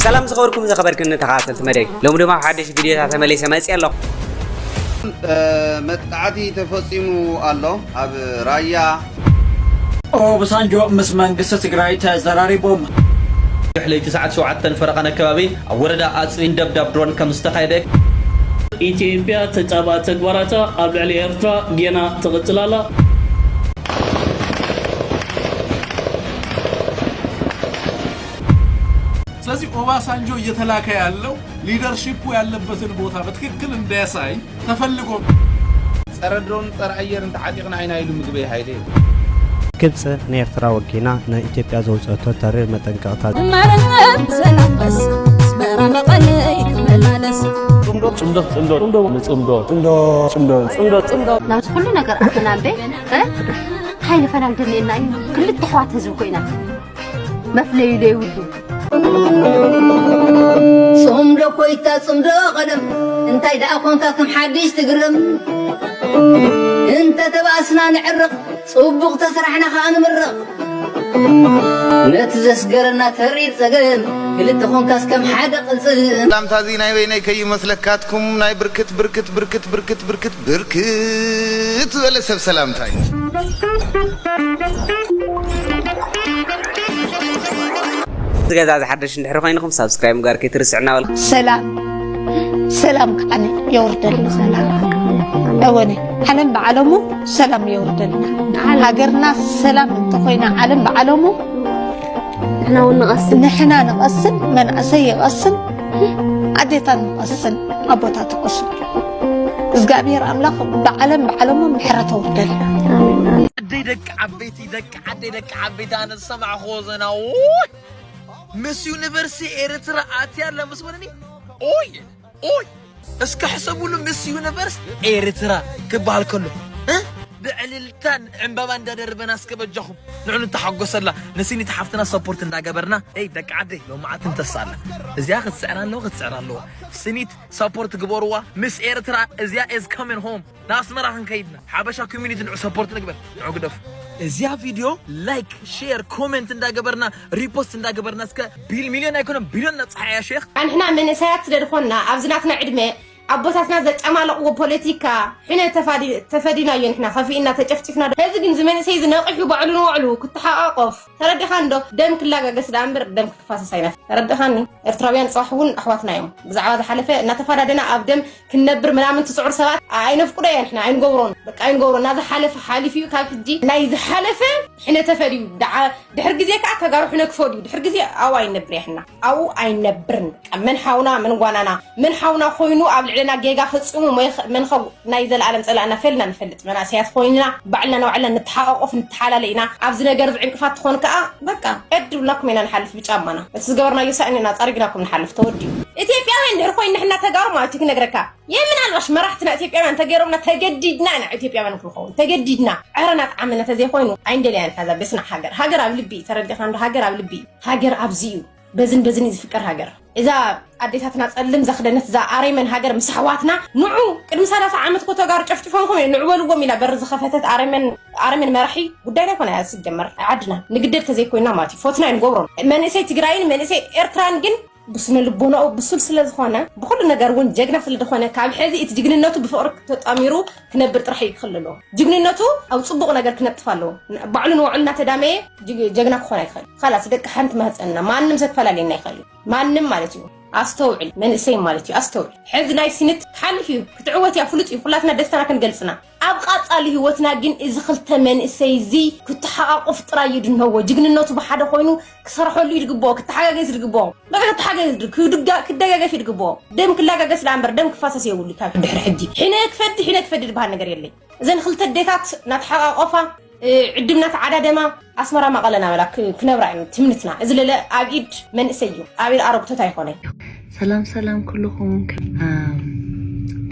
سلام زخبركم زخبركن تخاتلت مدي لو دما حدش فيديو تمليسه مصي الله متعدي تفصيمو الله اب رايا او بسانجو مس منግስት ትግራይ ተዘራሪቦም حلي 9 فرقنا كبابي وردا اصين دبدب درون كمستخايده ኢትዮጵያ ተጫባ ተግባራታ ኣብ ልዕሊ ኤርትራ ገና ተቀጥላላ ስለዚህ ኦባሳንጆ እየተላከ ያለው ሊደርሺፑ ያለበትን ቦታ በትክክል እንዳያሳይ ተፈልጎ ጸረ ድሮን ጸረ አየር ተዓዲቅና አይና ይሉ ምግብ ይሃይደ ግብጽ ነኤርትራ ወጊና ነኢትዮጵያ ዘውጽቶ ተሪ መጠንቀቅታ ሰላምበስ ስበራመቀለ ይከመላለስ ናብዚ ኩሉ ነገር ኣተናበ ሃይለ ፈናግደልና ክልተ ሕዋት ህዝብ ኮይና መፍለዩ ለይውሉ صمد كويتا صمد قدم انت اذا كنت كم حديث تقرم انت تباسنا نعرق صبغ تسرحنا خان مرق نتزس قرنا تريد سقم كلت كونكاس كم حدا قلصم سلام تازي ناي ويني كي مسلكاتكم ناي بركت بركت بركت بركت بركت بركت ولا سب سلام تاي زغاز حدش ندحر خاينكم سبسكرايب غاركي ترسعنا ولا سلام كأني يوردل سلام أولي حلم بعلمه سلام يوردل هاجرنا سلام انتقينا علم بعلمه نحنا نقصن من أسي يقصن عديتا نقصن أبوتا تقصن إزقابير أملاق بعلمه محرته وردل دك عبيتي انا السمع خوزنا مس يونيفرسي إريترا آتيار لمسونني اوي اسكا حسبوا له مس يونيفرس إريترا كبال كله بعللتان عمبابا ندربنا اسكبجخم نحن تحقصلا نسيني تحفتنا سبورت انداغبرنا اي دك عدي لو ما تنتصالا ازيا خد سعران له سنيت سبورت غبوروا مس إريترا ازيا از كومين هوم ناس مراهن كيدنا حبشا كوميونيتي نعو سبورت نقبل نعو قدف ازيا فيديو لايك شير كومنت انداغبرنا ريبوست انداغبرنا اسكا بالمليون ايكون بليون نصح يا شيخ احنا من ساعات ددخلنا ابزناتنا عدمه أبوتاتنا زت أمالق وبوليتيكا حين تفادينا ينحنا خفينا تجفتفنا هذا جن زمان سيد ناقح بعلو وعلو كنت حقاقف ترد خاندو دم كلاجا قصد أمبر دم كفاس سينا ترد خاني إرترابيان صاحبون أحواتنا يوم بزعوات حلفة نتفادينا أبدم كنبر منامن تسعر سبات عين فقرا ينحنا عين قورون بك عين قورون هذا حلفة حالفي وكافدي نايز حلفة حين تفادي دحرق زيك عكا حنا كفودي دحرق زي أو عين نبريحنا أو عين نبرن من حاونا من قوانانا من حاونا خوينو لنا جيجا فتصوموا من خو نايزل العالم صلعنا فلنا نفلت مناسيات خوينا بعلنا نوعنا نتحقق نتحالل لينا عبزنا جرز عنقفات خون كأ بقى ادوا لكم إن نحلف بجامنا بس جورنا يسألنا طريقناكم نحلف تودي إثيوبيا وين خوين نحنا تجارب ما تيجي نجركا يمنا الوش ما رحتنا إثيوبيا من تجاربنا تجددنا أنا إثيوبيا من كل خون تجددنا عرنا عملنا تزي خوينو عند لين هذا بسنا هاجر قبل تردي خان هاجر قبل هاجر أبزيو بزن يفكر هاجر إذا أديتنا تسلم زخدنت ذا أريمن هاجر مسحواتنا نعو كل مسألة عمت كوتا جار شفتفهم نعول وملا برز خفتت أريمن مرحي قدينا كنا هسه جمر عدنا نقدر تزي كوينا ماتي فوتنا نقورن من إسي تجراين من إسي إرتران جن بسنا لبونا أو بسلسلة زخانة بكل نجار وين ججنا في الدخانة كعب حذي تجين الناتو بفرق تأميرو كنبر ترحي يخللو جين الناتو أو تصبغ نجار كنا تفعلو بعلن وعلنا تدامي ججنا خانة يخل خلاص دك حنت ما هتسألنا ما نمسك فلالينا يخلي ما نم مالتيو أستوعب من إسي مالتي أستوعب حذ ناي سنت حلفي كتعوتي أفلتي خلاتنا دستنا كنجلسنا أبغى أصلي هو تناجن إذا خلت من إسي زي كنت حقق فطرة يدن هو جن النوت بحدا خوينو كسرحوا لي يرقبوه كنت حاجة جيز يرقبوه ما كنت حاجة يرقبوه كدقة في يرقبوه دم كلاجا جس العنبر دم كفاسس يقول لي كان دحر حدي حين كفدي بهالنجار يلي زين خلت الديتات نتحقق قفا عدمنا عدد ما أسمر ما قالنا ولا كنبرع تمنتنا إذا لا أبيد من إسيو أبيد أرب تتايقوني سلام كلكم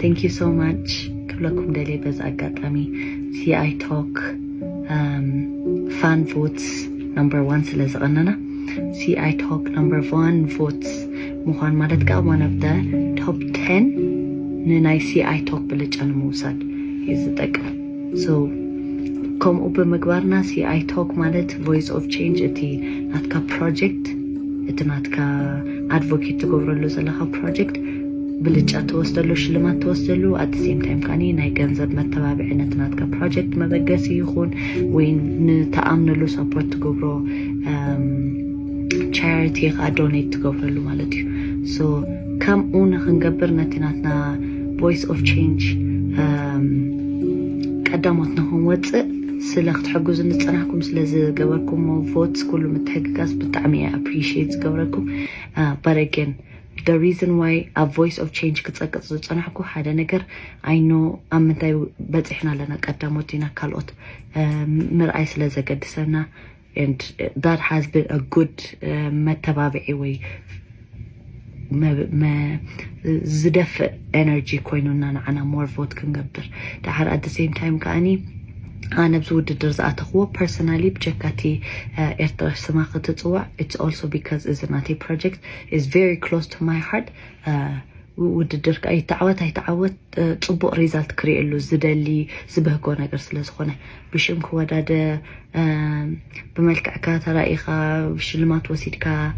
thank you so much كلكم دلي بس أقاطعمي CI Talk fan votes number 1 سلزقنا CI Talk number 1 votes مخان مالت قا one of the top 10 ناي CI Talk بلج أنا موساد يزتك so كم بمقبرنا CI Talk مالت voice of change اتي ناتكا project اتي ناتكا ኣድቮኬት ትገብረሉ ዘለካ ፕሮጀክት ብልጫ ተወስደሉ ሽልማት ተወስደሉ at the same time ካኒ ናይ ገንዘብ መተባብዕነት ናትካ ፕሮጀክት መበገሲ ይኹን ወይ ንተኣምነሉ ሰፖርት ትገብሮ ቻሪቲ ዶኔት ትገብረሉ ማለት እዩ so ከምኡ ንክንገብር ነቲ ናትና voice of change ቀዳሞት ንክንወፅእ ስለ ክትሕግዙ ንፅናሕኩም ስለዝገበርኩም ቮትስ ኩሉ ምትሕግጋዝ ብጣዕሚ appreciate ዝገበረኩም but again the reason why a voice of change ክትፀቅፅ ዝፅናሕኩ ሓደ ነገር I know ኣብ ምንታይ በፂሕና ኣለና ቀዳሞት ኢና ካልኦት ምርኣይ ስለ ዘገድሰና and that has been a good መተባብዒ ወይ ዝደፍእ energy ኮይኑና ንዓና more vote ክንገብር ድሓር at the same time ከኣኒ أنا بزود الدرزات أخوة personally بجكاتي إرتاح سماخة تطوع it's also because إزناتي project is very close to my heart ودرك أي تعوت طبق ريزالت كريلو زدلي زبهكو نقر سلسخونه بشمك وداد بملك عكات رائخة بشلمات وسيدكا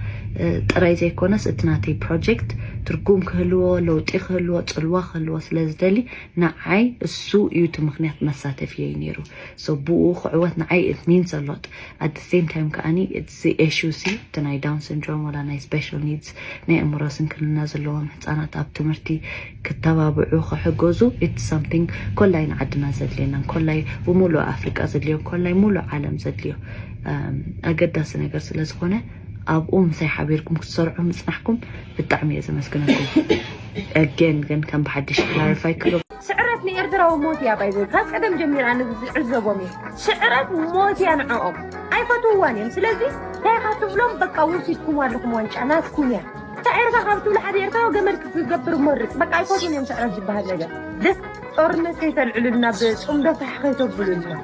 تراي زي كونس اتناتي project تركوم كهلوه لو تخلوه تصلوه خلوه سلازدلي نعي السوء يوتو مخنيات مساتف يينيرو so بوخ عوات نعي اثنين صلوت at the same time كأني it's the issue see تناي down syndrome ولا ناي special needs ناي امراسن كلنا زلوهم هتسانا تاب تمرتي كتابة بعوخ حقوزو it's something كلاين عدنا زدلينا كلاي ومولو أفريقيا زدليو كلاي مولو عالم زدليو أقدس نقر سلازخونه أبقوم ساي حبيركم كتسرعوا مصنحكم بالتعمية زي ما سكنكم again كان بحدش clarify كله سعرتني إردرا وموت يا بايزي كاس قدم جميل أنا عزبومي سعرت موت يا نعوم أي فتواني سلازي هاي خاطفلهم بقى وسيدكم وارلكم وانش أنا سكونيا سعرت خافتو لحد يرتا وقمرك تقبر مرك بقى أي فتوني سعرت جبها لجا دس أرنا سيتا العلنا بس دفع حقيتو بلنا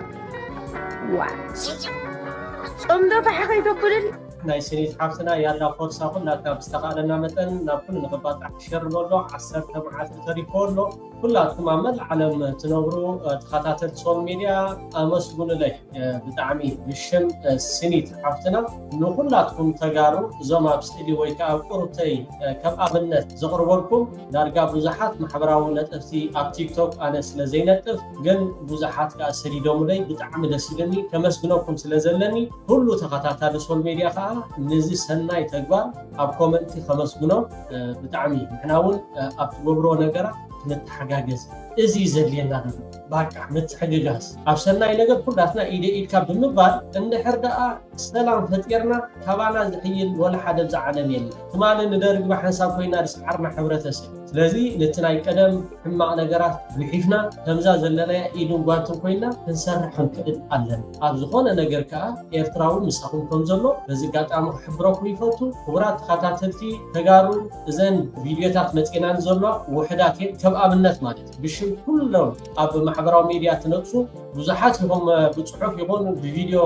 واو دفع حقيتو بلنا ناي سنيت حافتنا يالا فرصة كلها بستقالنا مثلا نكون نقبط عشر لولو 10 معات تريفولو كلاتكم عمل عالم تنورو تخاطات سوشيال ميديا امسغون لي بتعمي بشم سنيت حافتنا نو كلاتكم تغارو زما بستدي ويكا قرتي كم ابنت زقربلكم دارغا بزحات محبراو نطفتي اب تيك توك انا سلازينطف ግን بزحات كاسري دوملي بتعمي دسلني كمسغنكم سلازلني كله تخاطات سوشيال ميديا نزي سناي تغبار اب كومنتي خمسغنو بتعمي حناون اب تغبرو نغرا نتحجاجز ازي زلينا باقع متحجاجز ابسناي ነገር ኩላትና ኢደ ኢድካ ብምባል እንድሕርዳኣ ሰላም ፈጥርና ከባና ዝሕይል ወላ ሓደ ዝዓለም የለን ትማለ ንደርግ በሐሳብ ኮይና ድስዓርና ሕብረተሰብ ስለዚ ነትናይ ቀደም ሕማቅ ነገራት ብሒፍና ከምዛ ዘለና ኢዱን ጓንትን ኮይና ክንሰርሕ ክንክእል ኣለና ኣብ ዝኾነ ነገር ከዓ ኤርትራዊ ምስኹም ከም ዘሎ በዚ ጋጣሙ ክሕብረኩም ይፈቱ ክቡራት ተኸታተልቲ ተጋሩ እዘን ቪድዮታት መፅናን ዘሎ ውሕዳት ከም ኣብነት ማለት ብሽም ኩሎም ኣብ ማሕበራዊ ሚድያ ትነጥፉ ብዙሓት ይኹም ብፅሑፍ ይኹን ብቪድዮ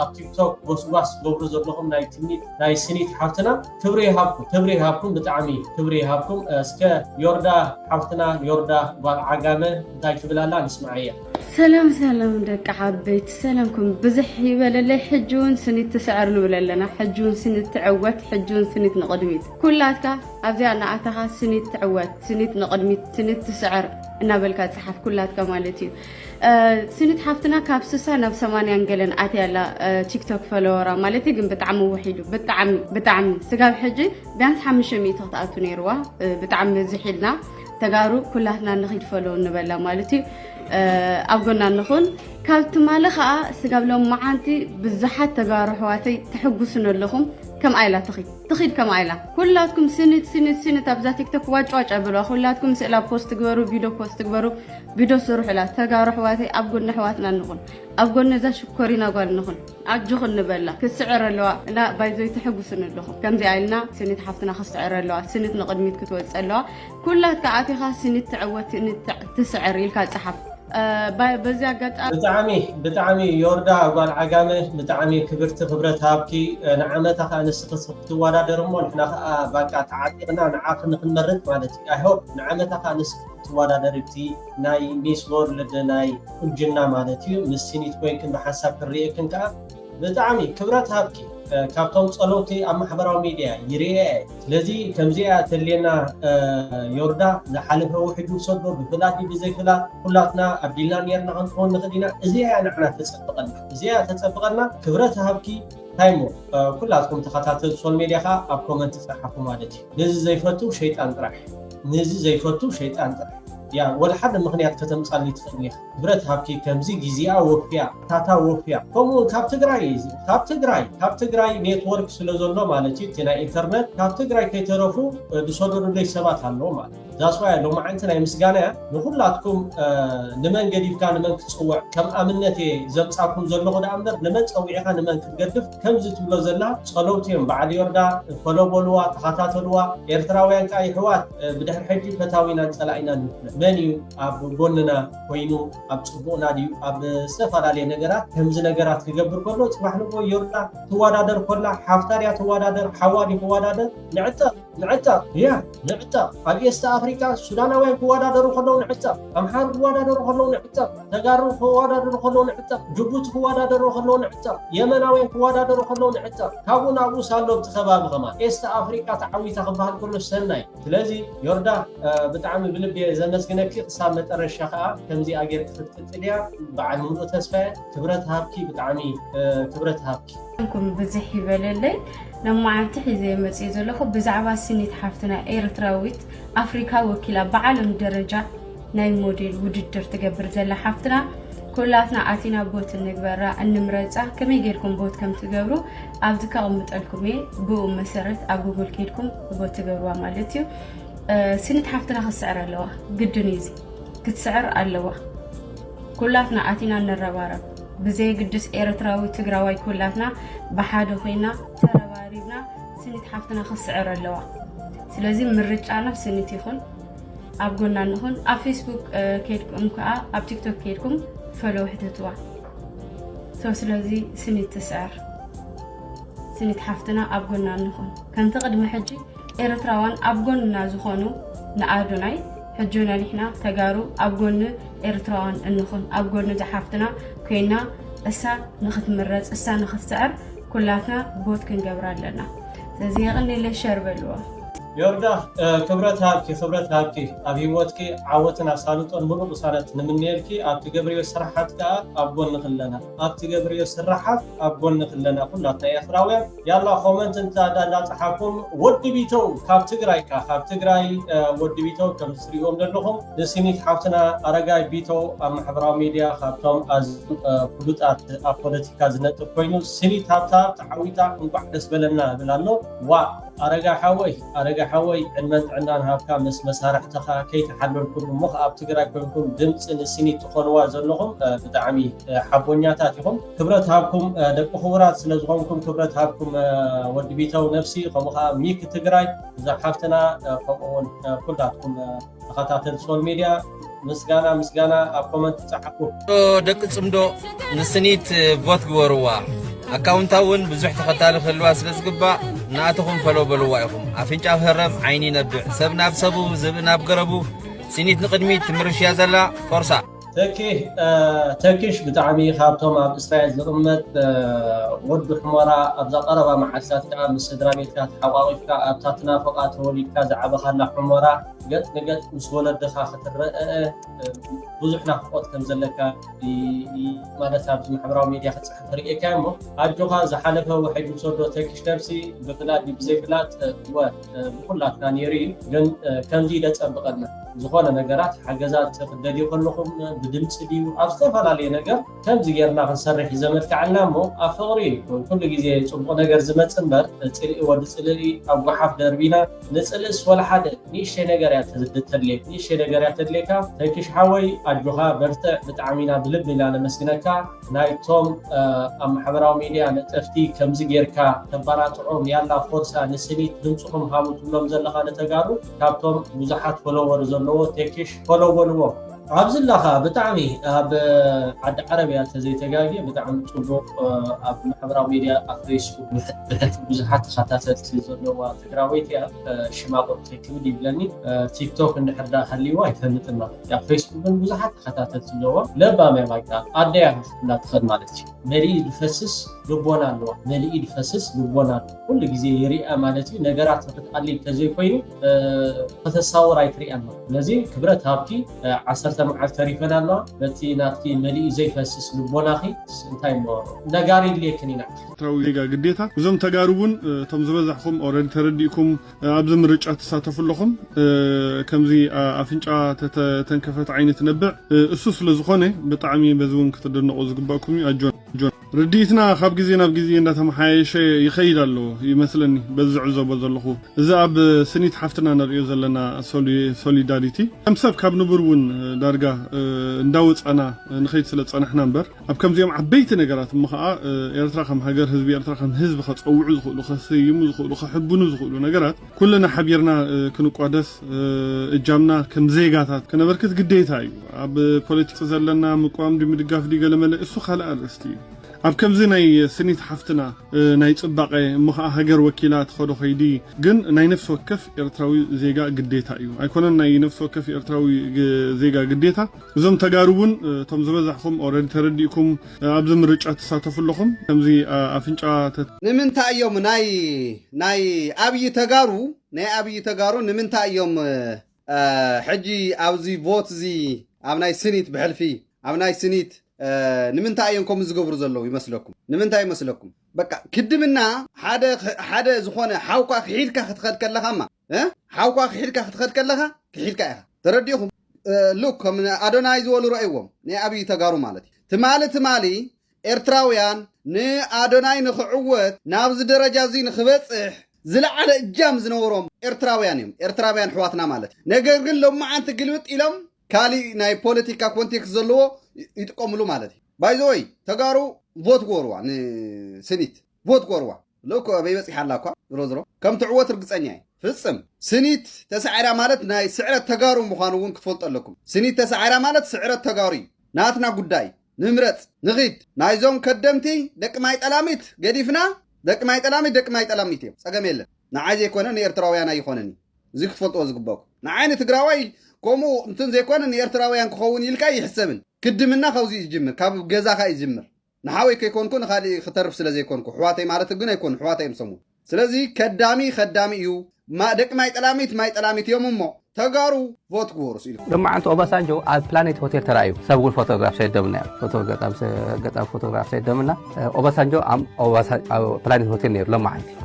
ኣብ ቲክቶክ ወስዋስ ገብሩ ዘለኹም ናይ ትኒት ናይ ስኒት ሓፍትና ክብሪ ይሃብኩም ብጣዕሚ ክብሪ ይሃብኩም እስከ ዮርዳ ሓፍትና ዮርዳ ጓል ዓጋመ እንታይ ትብላላ ንስማዕያ سلام دك عبيت سلامكم بزح يبللي حجون سنيت تسعر نبللنا حجون سنيت تعوت حجون سنيت نقدميت كلاتك أبدأنا عتها سنيت تعوت سنيت نقدميت سنيت تسعر نابلك صحف كلاتك مالتي سنيت حفتنا كابسسا نفس ماني انجلن عتي على تيك توك فلورا مالتي جن بتعمو وحيدو بتعم سقاب حجي بيانس 500 تقطعتو نيروا بتعم زحيلنا تجارو كلاتنا نخيد فلو نبلا مالتي أبغنا نخون كابت مالخا سقابلهم معانتي بزحات تجارو حواتي تحقسون لهم كم عائلة تخيد كم عائلة كلاتكم سنة أبزا تيك توك واج عبلوا كلاتكم سئلا بوست تقبروا فيديو سروح لا تجارو حواتي أبغنا حواتنا نخون أبغنا ذا شكرنا قال نخون أجوخن نبلا كسعر اللواء لا بايزوي تحقسون لهم كم زي عائلنا سنة حفتنا خس سعر اللواء سنة نقدميت كتوت اللواء كلها كعاتي خاص سنة تعوت سنة تسعر يلكا صحف بزي قد بتعمي يوردا قال عقامه بتعمي كبرت خبرت هابكي نعمتها خانس قصت ورادرمون احنا باقا تعاطينا نعاف نمرد مالتي اي هوب نعمتها خانس ورادرتي ناي ميس وورلد ناي كجنا مالتي مسينيت وين كن بحساب الريكن كا بتعمي كبرت هابكي ካብቶም ጸሎቲ ኣብ ማሕበራዊ ሚድያ ይርአ ስለዚ ከምዚኣ ተልየና ዮርዳ ዝሓለፈ ውሕዱ ሰዶ ብፍላድ ብዘይፍላድ ኩላትና ኣቢልና ነርና ክንኾን ንኽእል ኢና እዚኣ ንዕና ተጸብቐና ክብረት ሃብኪ ታይሞ ኩላትኩም ተኸታተል ሶል ሚድያ ካ ኣብ ኮመንት ጽሓፉ ማለት እዩ ነዚ ዘይፈቱ ሸይጣን ጥራሕ ያ ወላ ሓደ ምክንያት ከተምጻሊ ትኽእል ኢኻ ክብረት ሃብኪ ከምዚ ጊዜኣ ወፍያ ታታ ወፍያ ከምኡ ካብ ትግራይ ኔትወርክ ስለ ዘሎ ማለት እዩ እቲ ናይ ኢንተርኔት ካብ ትግራይ ከይተረፉ ዝሰደዱለይ ሰባት ኣለዎ ማለት ዛስዋ ያለው ማዓንቲ ናይ ምስጋና ንኩላትኩም ንመን ገዲፍካ ንመን ክትፅውዕ ከም ኣምነት ዘምፃኩም ዘለኹ ዳ እምበር ንመን ፀዊዕኻ ንመን ክትገድፍ ከምዚ ትብሎ ዘላ ጸለውቲ እዮም በዓል ዮርዳ ፈለበልዋ ተኸታተልዋ ኤርትራውያን ካ ይሕዋት ብድሕሪ ሕጂ ፈታዊና ፀላኢና ንፍለ መን እዩ ኣብ ጎንና ኮይኑ ኣብ ፅቡቕና ድዩ ኣብ ዝተፈላለየ ነገራት ከምዚ ነገራት ክገብር ከሎ ፅባሕ ንጎ ዮርዳ ትወዳደር ኮላ ሓፍታርያ ትወዳደር ሓዋዲ ትወዳደር ንዕጠቕ ኣብ ኤስት ኣፍሪካ ሱዳናውያን ክወዳደሩ ከለዉ ንዕጠቕ ኣምሓር ክወዳደሩ ከለዉ ንዕጠቕ ተጋሩ ክወዳደሩ ከለዉ ንዕጠቕ ጅቡቲ ክወዳደሩ ከለዉ ንዕጠቕ የመናውያን ክወዳደሩ ከለዉ ንዕጠቕ ካብኡ ናብኡ ሳሎ ብትኸባቢ ኸማ ኤስት ኣፍሪካ ተዓዊታ ክበሃል ከሎ ሰናይ ስለዚ ዮርዳ ብጣዕሚ ብልቤ ዘመስግነኪ ክሳብ መጨረሻ ከዓ ከምዚ ኣገር ክትቅጥል እያ በዓል ሙሉእ ተስፋየ ክብረት ሃብኪ ብጣዕሚ ክብረት ሃብኪ እንኩም ብዙሕ ይበለለይ ለማዓንቲ ሒዘ መጽእ ዘለኹ ብዛዕባ ስኒት ሓፍትና ኤርትራዊት ኣፍሪካ ወኪላ ብዓለም ደረጃ ናይ ሞዴል ውድድር ትገብር ዘላ ሓፍትና ኩላትና ኣቲና ቦት ንግበራ እንምረፃ ከመይ ጌርኩም ቦት ከም ትገብሩ ኣብዚ ከቕምጠልኩም እየ ብኡ መሰረት ኣብ ጉግል ከይድኩም ቦት ትገብርዋ ማለት እዩ ስኒት ሓፍትና ክስዕር ኣለዋ ግድን እዩ ክትስዕር ኣለዋ ኩላትና ኣቲና እንረባረብ ብዘይ ግድስ ኤርትራዊ ትግራዋይ ኩላትና ብሓደ ኮይና ተረባሪብና ስኒት ሓፍትና ክስዕር ኣለዋ ስለዚ ምርጫና ስኒት ይኹን ኣብ ጎና ንኹን ኣብ ፌስቡክ ከይድኩም ከዓ ኣብ ቲክቶክ ከይድኩም ፈሎው ሕተትዋ ስለዚ ስኒት ትስዕር ስኒት ሓፍትና ኣብ ጎና ንኹን ከምቲ ቅድሚ ሕጂ ኤርትራዋን ኣብ ጎንና ዝኾኑ ንኣዶናይ ሕጆና ንሕና ተጋሩ ኣብ ጎኒ ኤርትራዋን እንኹን ኣብ ጎኒ ዝሓፍትና ኮይና እሳ ንኽትምረፅ እሳ ንኽትስዕር ኩላትና ቦት ክንገብር ኣለና ስለዚ የቕኒለ ሸር በልዎ ዮርዳ ክብረት ሃብኪ ኣብ ሂወትኪ ዓወትን ኣሳልጦን ሙሉእ ቅሳነት ንምንየልኪ ኣብ ትገብርዮ ስራሓት ከዓ ኣብ ጎኒ ክለና ኩላትና ኤርትራውያን ያላ ኮመንት እንዳፅሓኩም ወዲ ቢተው ካብ ትግራይ ወዲ ቢተው ከም ትሪኦም ዘለኹም ንስኒት ሓፍትና ኣረጋይ ቢተው ኣብ ማሕበራዊ ሚድያ ካብቶም ፍሉጣት ኣብ ፖለቲካ ዝነጥብ ኮይኑ ስኒት ሃብታ ተዓዊታ እንቋዕ ደስ በለና ብል ኣሎ ዋ ኣረጋ ሓወይ ዕድመን ጥዕናን ሃብካ ምስ መሳርሕትኻ ከይተሓለልኩም እሞ ኣብ ትግራይ ኮይንኩም ድምፂ ንስኒት ትኾንዋ ዘለኹም ብጣዕሚ ሓቦኛታት ኢኹም ክብረት ሃብኩም ደቂ ክቡራት ስለ ዝኾንኩም ክብረት ሃብኩም ወዲ ቢተው ነፍሲ ከምኡ ከዓ ሚክ ትግራይ እዛ ሓፍትና ከምኡውን ኩላትኩም ተኸታተል ሶል ሚድያ ምስጋና ኣብ ኮመንት ጻሓፉ ደቂ ጽምዶ ንስኒት ቮት ግበርዋ ኣካውንታ እውን ብዙሕ ተኸታሊ ክህልዋ ስለ ዝግባእ ንኣትኹም ፈሎ በልዋ ኢኹም ኣፍንጫ ክህረም ዓይኒ ይነብዕ ሰብ ናብ ሰቡ ዝብእ ናብ ገረቡ ስኒት ንቕድሚት ትምርሽ እያ ዘላ ፎርሳ ተኪሽ ብጣዕሚ ካብቶም ኣብ እስራኤል ዝቕመጥ ወዲ ሕሞራ ኣብዛ ቀረባ መዓልትታት ከዓ ምስ ስድራ ቤትካ ተሓቋቒፍካ ኣብታ ትናፈቓ ተወሊድካ ዝዓበኻላ ሕሞራ ገጽ ንገጽ ምስ ወለድኻ ክትረአ ብዙሕ ናፍቆት ከም ዘለካ ማለት ኣብዚ ማሕበራዊ ሚድያ ክትፅሕፍ ርኢካ እሞ ኣጆኻ ዝሓለፈ ውሕድ ምሰዶ ተኪሽ ነብሲ ብፍላጥ ብዘይፍላጥ ብኩላትና ነይሩ እዩ ግን ከምዚ ደፀብቐልና ዝኾነ ነገራት ሓገዛት ክደልዩ ከለኹም ብድምፂ ድዩ ኣብ ዝተፈላለየ ነገር ከምዚ ጌርና ክንሰርሕ ዘመልክዓልና እሞ ኣብ ፍቕሪ ኩሉ ግዜ ፅቡቕ ነገር ዝመፅእ እምበር ፅልኢ ወዲ ፅልኢ ኣብ ጓሓፍ ደርቢና ንፅልእስ ወላ ሓደ ንእሽተይ ነገር እያ ተድልየካ ተኪሽ ሓወይ ኣጆኻ በርትዕ ብጣዕሚና ብልብ ኢላ ነመስግነካ ናይቶም ኣብ ማሕበራዊ ሚድያ ነጠፍቲ ከምዚ ጌርካ ተበራትዖም ያላ ፎርሳ ንስኒት ድምፅኹም ሃቡ ትብሎም ዘለኻ ነተጋሩ ካብቶም ብዙሓት ፎሎወር ዘለዎ ተኪሽ ፎሎው በልዎ ኣብዝላኻ ብጣዕሚ ኣብ ዓዲ ዓረብያ ተዘይተጋግየ ብጣዕሚ ፅቡቕ ኣብ ማሕበራዊ ሚድያ ኣብ ፌስቡክ ብዙሓት ተኸታተልቲ ዘለዋ ትግራወይቲ እያ ሽማቆት ከይትብል ይብለኒ ቲክቶክ እንድሕር ዳ ሃልይዋ ኣይፈልጥን ማለት እዩ ኣብ ፌስቡክን ብዙሓት ተኸታተልቲ ኣለዎ ለባመያ ማይካ ኣደያ ክትላ ትኸድ ማለት እዩ መሊኡ ዝፈስስ ልቦና ኣለዋ መልኢድ ፈስስ ልቦና ኩሉ ግዜ ይሪኣ ማለት እዩ ነገራት ክትቀሊል ተዘይኮይኑ ከተሳወር ኣይትሪኣን ስለዚ ክብረት ሃብቲ 10 መዓልቲ ተሪፈና ኣለዋ በቲ ናትኪ መልኢ ዘይፈስስ ልቦናኺ እንታይ ሞ ነጋሪ ድሌክን ኢና ኤርትራዊ ዜጋ ግዴታ እዞም ተጋሩቡን እቶም ዝበዛሕኩም ኦልሬዲ ተረዲእኩም ኣብዚ ምርጫ ተሳተፉ ኣለኹም ከምዚ ኣፍንጫ ተንከፈት ዓይነት ነብዕ እሱ ስለ ዝኾነ ብጣዕሚ በዚ እውን ክትደነቑ ዝግባእኩም እዩ ኣጆን رديتنا خاب جزينا بجزينا تم حيش يخيل له مثلا بزعزب وزلخو زاب سنيت حفتنا نريو زلنا سوليداريتي ام سب كاب نبرون دارجا نداوت انا نخيت سلت انا حنا نبر اب كم زيام عبيت نغرات مخا ኤርትራ ከም ሃገር ህዝቢ ኤርትራ ከም ህዝብ ከጽውዑ ዝኽእሉ ከሰይሙ ዝኽእሉ ከሕብኑ ዝኽእሉ ነገራት ኩልና ሓቢርና ክንቋደስ እጃምና ከም ዜጋታት ከነበርክት ግዴታ እዩ ኣብ ፖለቲክስ ዘለና ምቋም ድምድጋፍ ዲገለመለ እሱ ካልእ ኣርእስቲ እዩ ኣብ ከምዚ ናይ ስኒት ሓፍትና ናይ ጽባቐ ምኻ ሃገር ወኪላት ኸዶ ኸይዲ ግን ናይ ነፍስ ወከፍ ኤርትራዊ ዜጋ ግዴታ እዩ ኣይኮነን ናይ ነፍስ ወከፍ ኤርትራዊ ዜጋ ግዴታ እዞም ተጋሩቡን እቶም ዝበዛሕኩም ኦልሬዲ ተረዲእኩም ኣብዚ ምርጫ ተሳተፉ ኣለኹም ከምዚ ኣፍንጫ ንምንታይ እዮም ናይ ኣብይ ተጋሩ ንምንታይ እዮም ሕጂ ኣብዚ ቮት እዚ ኣብ ናይ ስኒት ብሕልፊ ኣብ ናይ ስኒት ንምንታይ እዮም ዝገብሩ ዘለው ይመስለኩም ንምንታይ ይመስለኩም በቃ ክድምና ሓደ ዝኾነ ሓውኳ ክሒልካ ክትኸድ ከለኻማ ሓውኳ ክሒልካ ክትኸድ ከለኻ ክሒልካ ኢኻ ተረዲኹም ሉክ ከም ኣዶናይ ዝበሉ ረእይዎም ናይ ኣብይ ተጋሩ ማለት ትማሊ ኤርትራውያን ንኣዶናይ ንኽዕወት ናብዚ ደረጃ እዚ ንኽበፅሕ ዝለዓለ እጃም ዝነበሮም ኤርትራውያን እዮም ኤርትራውያን ሕዋትና ማለት ነገር ግን ሎማዓንቲ ግልብጥ ኢሎም ካሊ ናይ ፖለቲካ ኮንቴክስት ዘለዎ ይጥቀምሉ ማለት ባይ ዘ ወይ ተጋሩ ቮት ጎርዋ ንስኒት ቮት ጎርዋ ሎኮ በይበጽሕ አላኳ ዝሮ ከም ትዕወት ርግጸኛ ፍጽም ስኒት ተሰዓራ ማለት ናይ ስዕረት ተጋሩ ምዃኑ እውን ክትፈልጡ ኣለኩም ስኒት ተሰዓራ ማለት ስዕረት ተጋሩ ናትና ጉዳይ ንምረጽ ንኺድ ናይዞም ከደምቲ ደቅማይ ጠላሚት ገዲፍና ደቅማይ ጠላሚት እዮም ጸገም የለን ንዓይ ዘይኮነ ንኤርትራውያን ኣይኮነኒ እዚ ክትፈልጥዎ ዝግባእኩም ንዓይኒ ትግራዋይ كومو انتن زي كون ان ኤርትራውያን ክኸውን ኢልካ ይሕሰብን ክድምና ኸውዚ ይጅምር ካብ ገዛኻ ይጅምር ንሓወይ ከይኮንኩን ኻሊ ክተርፍ ስለ ዘይኮንኩ ሕዋተይ ማለት ግን ኣይኮን ሕዋተይ ምሰሙ ስለዚ ከዳሚ እዩ ደቅማይ ጠላሚት እዮም እሞ ተጋሩ ቮት ጎርስ ኢሉ ለማዓንተ ኦባሳንጆ ኣብ ፕላኔት ሆቴል ተራዩ ሰብጉል ፎቶግራፍ ሰይደምና ፎቶግራፍ ሰይደምና ኦባሳንጆ ፕላኔት ሆቴል ነይሩ ለማዓንተ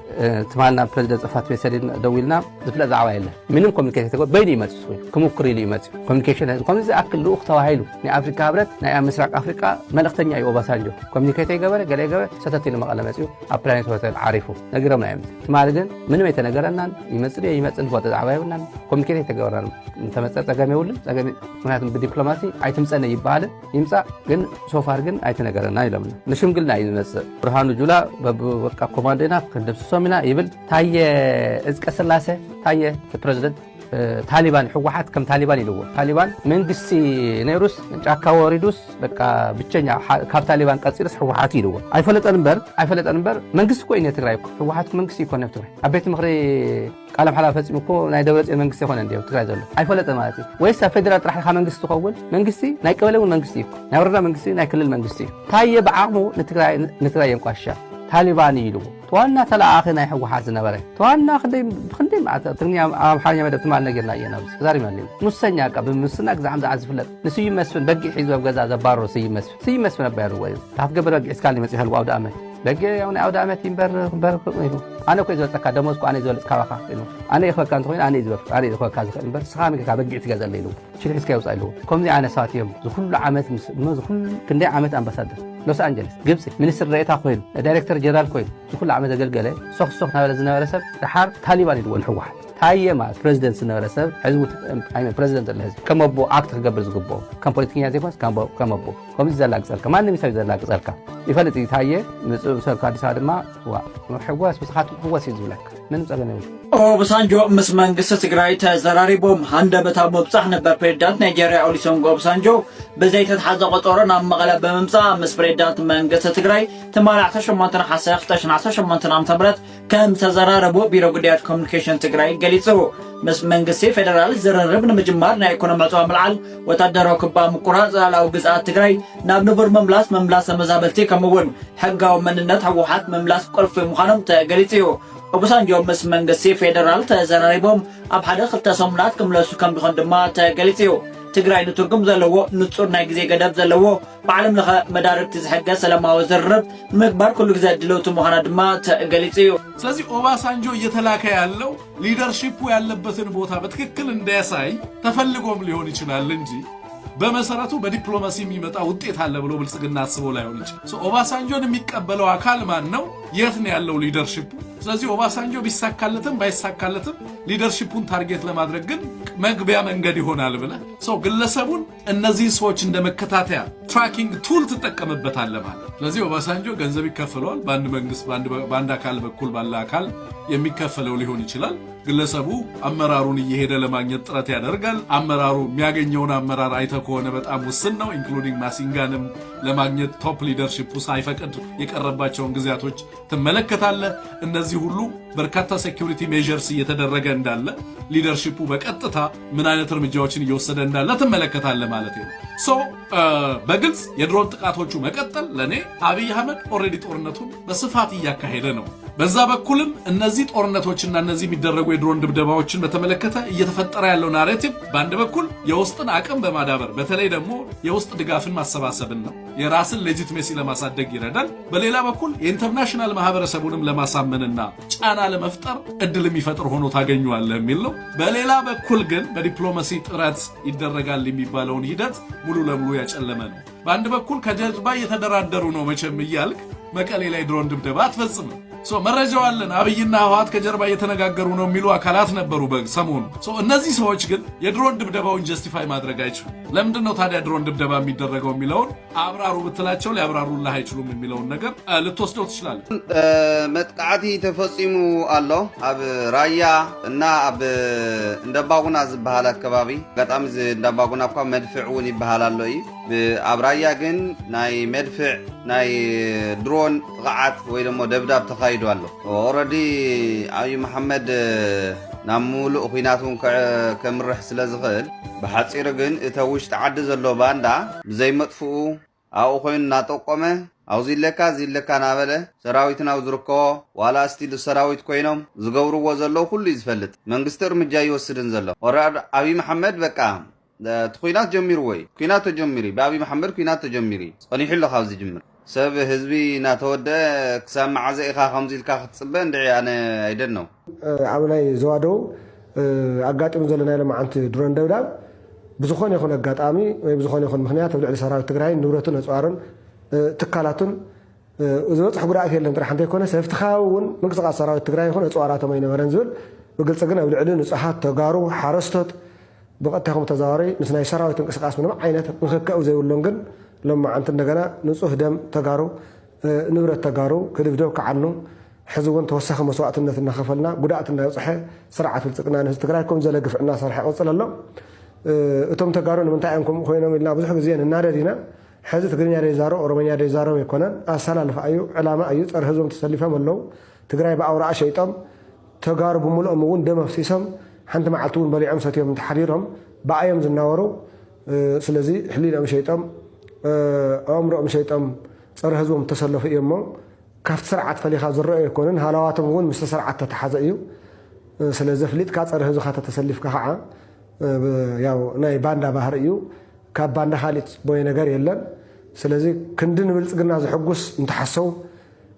تمالنا بريزيدنت صفات بيسالين دويلنا زفلا زعوا يلا منهم كوميونيكيشن تقول بيني يمتصوا كمكري لي يمتص كوميونيكيشن كم زي اكل لو اختوا هايلو ني افريكا هبرت ني مسرق افريكا ملختنيا يوباسانجو كوميونيكيت يغبر غلي ستاتي لمقاله مصيو ابلانيت هوتيل عارفو نغرمنا يمت تمال ግን ምንም የተነገረና ይመጽን ፎቶ ዘዓባ ይብልና ኮሚኒኬት የተገበራል ተመጸ ጸገም ይውልን ጸገም ምክንያቱም በዲፕሎማሲ አይተምጸነ ይባል ይምጻ ግን ሶፋር ግን አይተነገረና ይለምና ንሽምግልና ይመጽ ብርሃኑ ጁላ በቃ ኮማንዴና ከደብሶ ሚና ይብል ታየ እዝቀ ስላሴ ታየ ፕሬዝዳንት ታሊባን ሕወሓት ከም ታሊባን ይልዎ ታሊባን መንግስቲ ነይሩስ ጫካ ወሪዱስ በቃ ብቸኛ ካብ ታሊባን ቀጽልስ ሕወሓት ይልዎ አይፈለጠን በር መንግስቲ ኮይነ ትግራይ ሕወሓት መንግስቲ ይኮነ ትግራይ አቤት ምኽሪ ቃለ መሓላ ፈጽሙ እኮ ናይ ደብረጽ መንግስቲ ይኮነ እንዴው ትግራይ ዘሎ አይፈለጠን ማለት ወይስ ፌደራል ጥራሕ ካ መንግስቲ ተኸውን መንግስቲ ናይ ቀበሌውን መንግስቲ ይኮ ናይ ወረዳ መንግስቲ ናይ ክልል መንግስቲ ታየ በዓቅሙ ንትግራይ የንቋሻ ታሊባን ይልዎ توانا تلاقي ناي حوحات زنبره توانا خدي مع تغني امحانيا مدب تمال نغيرنا ينا بس زاري مالين مسنيا قبل مسناك زعم عازف لك نسي مسفن بقي حيزو غزا زبارو سي مسفن بيرو وي تاخغبر بقي اسكالي مسي حلو عود امه بقي يوم عود امه تيمبر انا كو يزول تكا دموسكو انا يزول كاراخا انا يخو كان تخوين انا يزول انا يخو كاز امبر سخامي كا بقي تغزا ليلو شي حسكا يوصايلو كومني انا ساتيم كل عامات كل كندي عامات امباسادر لوس انجلس جبسي منستر رئيتا خوين دايركتور جنرال خوين كل عامات اገልገለ ሶክሶክ ናበለ ዝነበረሰብ ድሓር ታሊባን ይድወል ሕወሓት ታየ ማለት ፕሬዝደንት ዝነበረሰብ ሕዝቡ ኣይመ ፕሬዝደንት ለህዝብ ከመቦ ኣክት ክገብር ዝግብኦ ከም ፖለቲከኛ ዘይኮንስ ከመቦ ከምዚ ዘላግፀልካ ማንም ሰብ ዘላግፀልካ ይፈልጥ ታየ ምፅእ ሰብ አዲስ አበባ ድማ ሕዋስ ምስኻት ሕዋስ ይዝብለካ ምንም ፀገም የብሉ ኦባሳንጆ ምስ መንግስቲ ትግራይ ተዘራሪቦም ሃንደበታ መብጻሕ ነበር ፕሬዝዳንት ናይጄሪያ ኦሉሴጉን ኦባሳንጆ በዘይተተሓዘ ቆጠሮ ናብ መቐለ በመምጻእ ምስ ፕሬዝዳንት መንግስቲ ትግራይ ተማላዕተ 8 ሓሰኽ 2018 ዓ.ም ከም ተዘራረቦ ቢሮ ጉዳያት ኮሙኒኬሽን ትግራይ ገሊጹ ምስ መንግስቲ ፌደራል ዝርርብ ንምጅማር ናይ ኢኮኖሚ ዕፅዋ ምልዓል ወታደራዊ ክባ ምቁራፅ ላዕላዊ ግዝኣት ትግራይ ናብ ንቡር መምላስ ተመዛበልቲ ከምኡውን ሕጋዊ መንነት ህወሓት መምላስ ቁልፊ ምዃኖም ተገሊጹ እዩ። ኦባሳንጆ ምስ መንግስቲ ፌደራል ተዘራሪቦም ኣብ ሓደ ክልተ ሰሙናት ክምለሱ ከም ዝኾን ድማ ተገሊጹ እዩ። ትግራይ ንትርጉም ዘለዎ ንጹር ናይ ግዜ ገደብ ዘለዎ ብዓለም ለኸ መዳርግቲ ዝሕገዝ ሰላማዊ ዝርርብ ንምግባር ኩሉ ግዜ ድልውቲ ምዃና ድማ ተገሊጹ እዩ። ስለዚህ ኦባሳንጆ እየተላከ ያለው ሊደርሺፑ ያለበትን ቦታ በትክክል እንዳያሳይ ተፈልጎም ሊሆን ይችላል እንጂ በመሰረቱ በዲፕሎማሲ የሚመጣ ውጤት አለ ብሎ ብልጽግና አስቦ ላይሆን ይችላል። ኦባሳንጆን የሚቀበለው አካል ማን ነው? የት ነው ያለው ሊደርሺፑ? ስለዚህ ኦባሳንጆ ቢሳካለትም ባይሳካለትም ሊደርሺፑን ታርጌት ለማድረግ ግን መግቢያ መንገድ ይሆናል ብለ ግለሰቡን እነዚህ ሰዎች እንደመከታተያ ትራኪንግ ቱል ትጠቀምበታለህ ማለት። ስለዚህ ኦባሳንጆ ገንዘብ ይከፈለዋል። በአንድ መንግስት በአንድ አካል በኩል ባለ አካል የሚከፈለው ሊሆን ይችላል። ግለሰቡ አመራሩን እየሄደ ለማግኘት ጥረት ያደርጋል። አመራሩ የሚያገኘውን አመራር አይተ ከሆነ በጣም ውስን ነው። ኢንክሉዲንግ ማሲንጋንም ለማግኘት ቶፕ ሊደርሺፑ ሳይፈቅድ የቀረባቸውን ጊዜያቶች ትመለከታለህ። እነዚህ ሁሉ በርካታ ሴኩሪቲ ሜዠርስ እየተደረገ እንዳለ ሊደርሺፑ በቀጥታ ምን አይነት እርምጃዎችን እየወሰደ እንዳለ ትመለከታለህ ማለት ነው። በግልጽ የድሮን ጥቃቶቹ መቀጠል ለኔ አብይ አህመድ ኦልሬዲ ጦርነቱን በስፋት እያካሄደ ነው። በዛ በኩልም እነዚህ ጦርነቶችና እነዚህ የሚደረጉ የድሮን ድብደባዎችን በተመለከተ እየተፈጠረ ያለው ናሬቲቭ በአንድ በኩል የውስጥን አቅም በማዳበር በተለይ ደግሞ የውስጥ ድጋፍን ማሰባሰብን ነው። የራስን ሌጂቲሜሲ ለማሳደግ ይረዳል። በሌላ በኩል የኢንተርናሽናል ማህበረሰቡንም ለማሳመንና ጫና ለመፍጠር እድል የሚፈጥር ሆኖ ታገኘዋለህ የሚል ነው። በሌላ በኩል ግን በዲፕሎማሲ ጥረት ይደረጋል የሚባለውን ሂደት ሙሉ ለሙሉ ያጨለመ ነው። በአንድ በኩል ከጀርባ እየተደራደሩ ነው መቼም እያልክ መቀሌ ላይ ድሮን ድብደባ አትፈጽምም። መረጃው አለን። አብይና ህወሓት ከጀርባ እየተነጋገሩ ነው የሚሉ አካላት ነበሩ በሰሞኑ። እነዚህ ሰዎች ግን የድሮን ድብደባውን ጀስቲፋይ ማድረግ አይችሉም። ለምንድን ነው ታዲያ ድሮን ድብደባ የሚደረገው የሚለውን አብራሩ ብትላቸው ሊያብራሩልህ አይችሉም የሚለውን ነገር ልትወስደው ትችላለህ። መጥቃዕቲ ተፈጺሙ አሎ ኣብ ራያ እና ኣብ እንደባጉና ዝበሃል አካባቢ ገጣሚ እንደባጉና እኳ መድፍዕ እውን ይበሃል ኣሎ እዩ። ኣብ ራያ ግን ናይ መድፍዕ ናይ ድሮን ጥቃዓት ወይ ደሞ ደብዳብ ተኻይዱ ኣሎ። ኦልሬዲ አብይ መሐመድ ናብ ሙሉእ ኩናቱን ከምርሕ ስለ ዝኽእል ብሓፂር ግን እተ ውሽጢ ዓዲ ዘሎ ባንዳ ብዘይመጥፍኡ ኣብኡ ኮይኑ እናጠቆመ ኣብዙ ኢለካ እዚ ኢለካ ናበለ ሰራዊት ናብ ዝርከቦ ዋላ ስቲል ሰራዊት ኮይኖም ዝገብርዎ ዘለዉ ኩሉ እዩ ዝፈልጥ። መንግስቲ እርምጃ ይወስድን ዘሎ አብይ መሐመድ በቃ ኩናት ጀሚሩ ወይ ኩናት ተጀሚሩ ብአብይ መሐመድ ኩናት ተጀሚሩ ጸኒሑ ኣሎ ካብዚ ጅምር ሰብ ህዝቢ እናተወደ ክሳብ መዓዘ ኢኻ ከምዚ ኢልካ ክትፅበ እንድዒ ኣነ ኣይደን ነው። ኣብ ናይ ዘዋደው ኣጋጢሙ ዘለና ለማዓንቲ ድሮን ደብዳብ ብዝኾነ ይኹን ኣጋጣሚ ወይ ብዝኾነ ይኹን ምክንያት ኣብ ልዕሊ ሰራዊት ትግራይ ንብረቱን ኣፅዋርን ትካላቱን ዝበፅሕ ጉድኣት የለን ጥራሕ እንተይኮነ ሰብቲ ከባቢ እውን ምንቅስቃስ ሰራዊት ትግራይ ይኹን ኣፅዋራቶም ኣይነበረን ዝብል ብግልፂ ግን ኣብ ልዕሊ ንፁሓት ተጋሩ ሓረስቶት ብቐጥታ ይኹም ተዛዋሪ ምስ ናይ ሰራዊት እንቅስቃስ ምንም ዓይነት ምክክእ ዘይብሎን ግን ሎማዓንቲ እንደገና ንፁህ ደም ተጋሩ ንብረት ተጋሩ ክድብደብ ክዓኑ ሕዚ እውን ተወሳኺ መስዋዕትነት እናኸፈልና ጉድኣት እናበፅሐ ስርዓት ብልፅግና ንህዝቢ ትግራይ ከም ዘለ ግፍዕ እናሰርሐ ይቕፅል ኣሎ። እቶም ተጋሩ ንምንታይ እዮም ከምኡ ኮይኖም ኢልና ብዙሕ ግዜ ንናደድ ኢና። ሕዚ ትግርኛ ደይዛረብ ኦሮሞኛ ደይዛረብ ኣይኮነን ኣሰላልፋ እዩ ዕላማ እዩ። ፀረ ህዝቦም ተሰሊፎም ኣለው። ትግራይ ብኣውራኣ ሸይጦም ተጋሩ ብምልኦም እውን ደም ኣፍሲሶም ሓንቲ መዓልቲ እውን በሊዖም ሰትዮም ተሓዲሮም ብኣዮም ዝናበሩ ስለዚ ሕሊኖም ሸይጦም ኣእምሮኦም ሸይጦም ፀረ ህዝቦም ተሰለፉ እዮም እሞ ካብቲ ስርዓት ፈሊኻ ዝረአዩ ኣይኮኑን። ሃላዋቶም እውን ምስ ስርዓት ተተሓዘ እዩ። ስለዚ ፍሊጥካ ፀረ ህዝብካ ተተሰሊፍካ ከዓ ያው ናይ ባንዳ ባህር እዩ። ካብ ባንዳ ካሊእ ቦይ ነገር የለን። ስለዚ ክንዲ ንብልፅግና ዝሕጉስ እንተሓሰው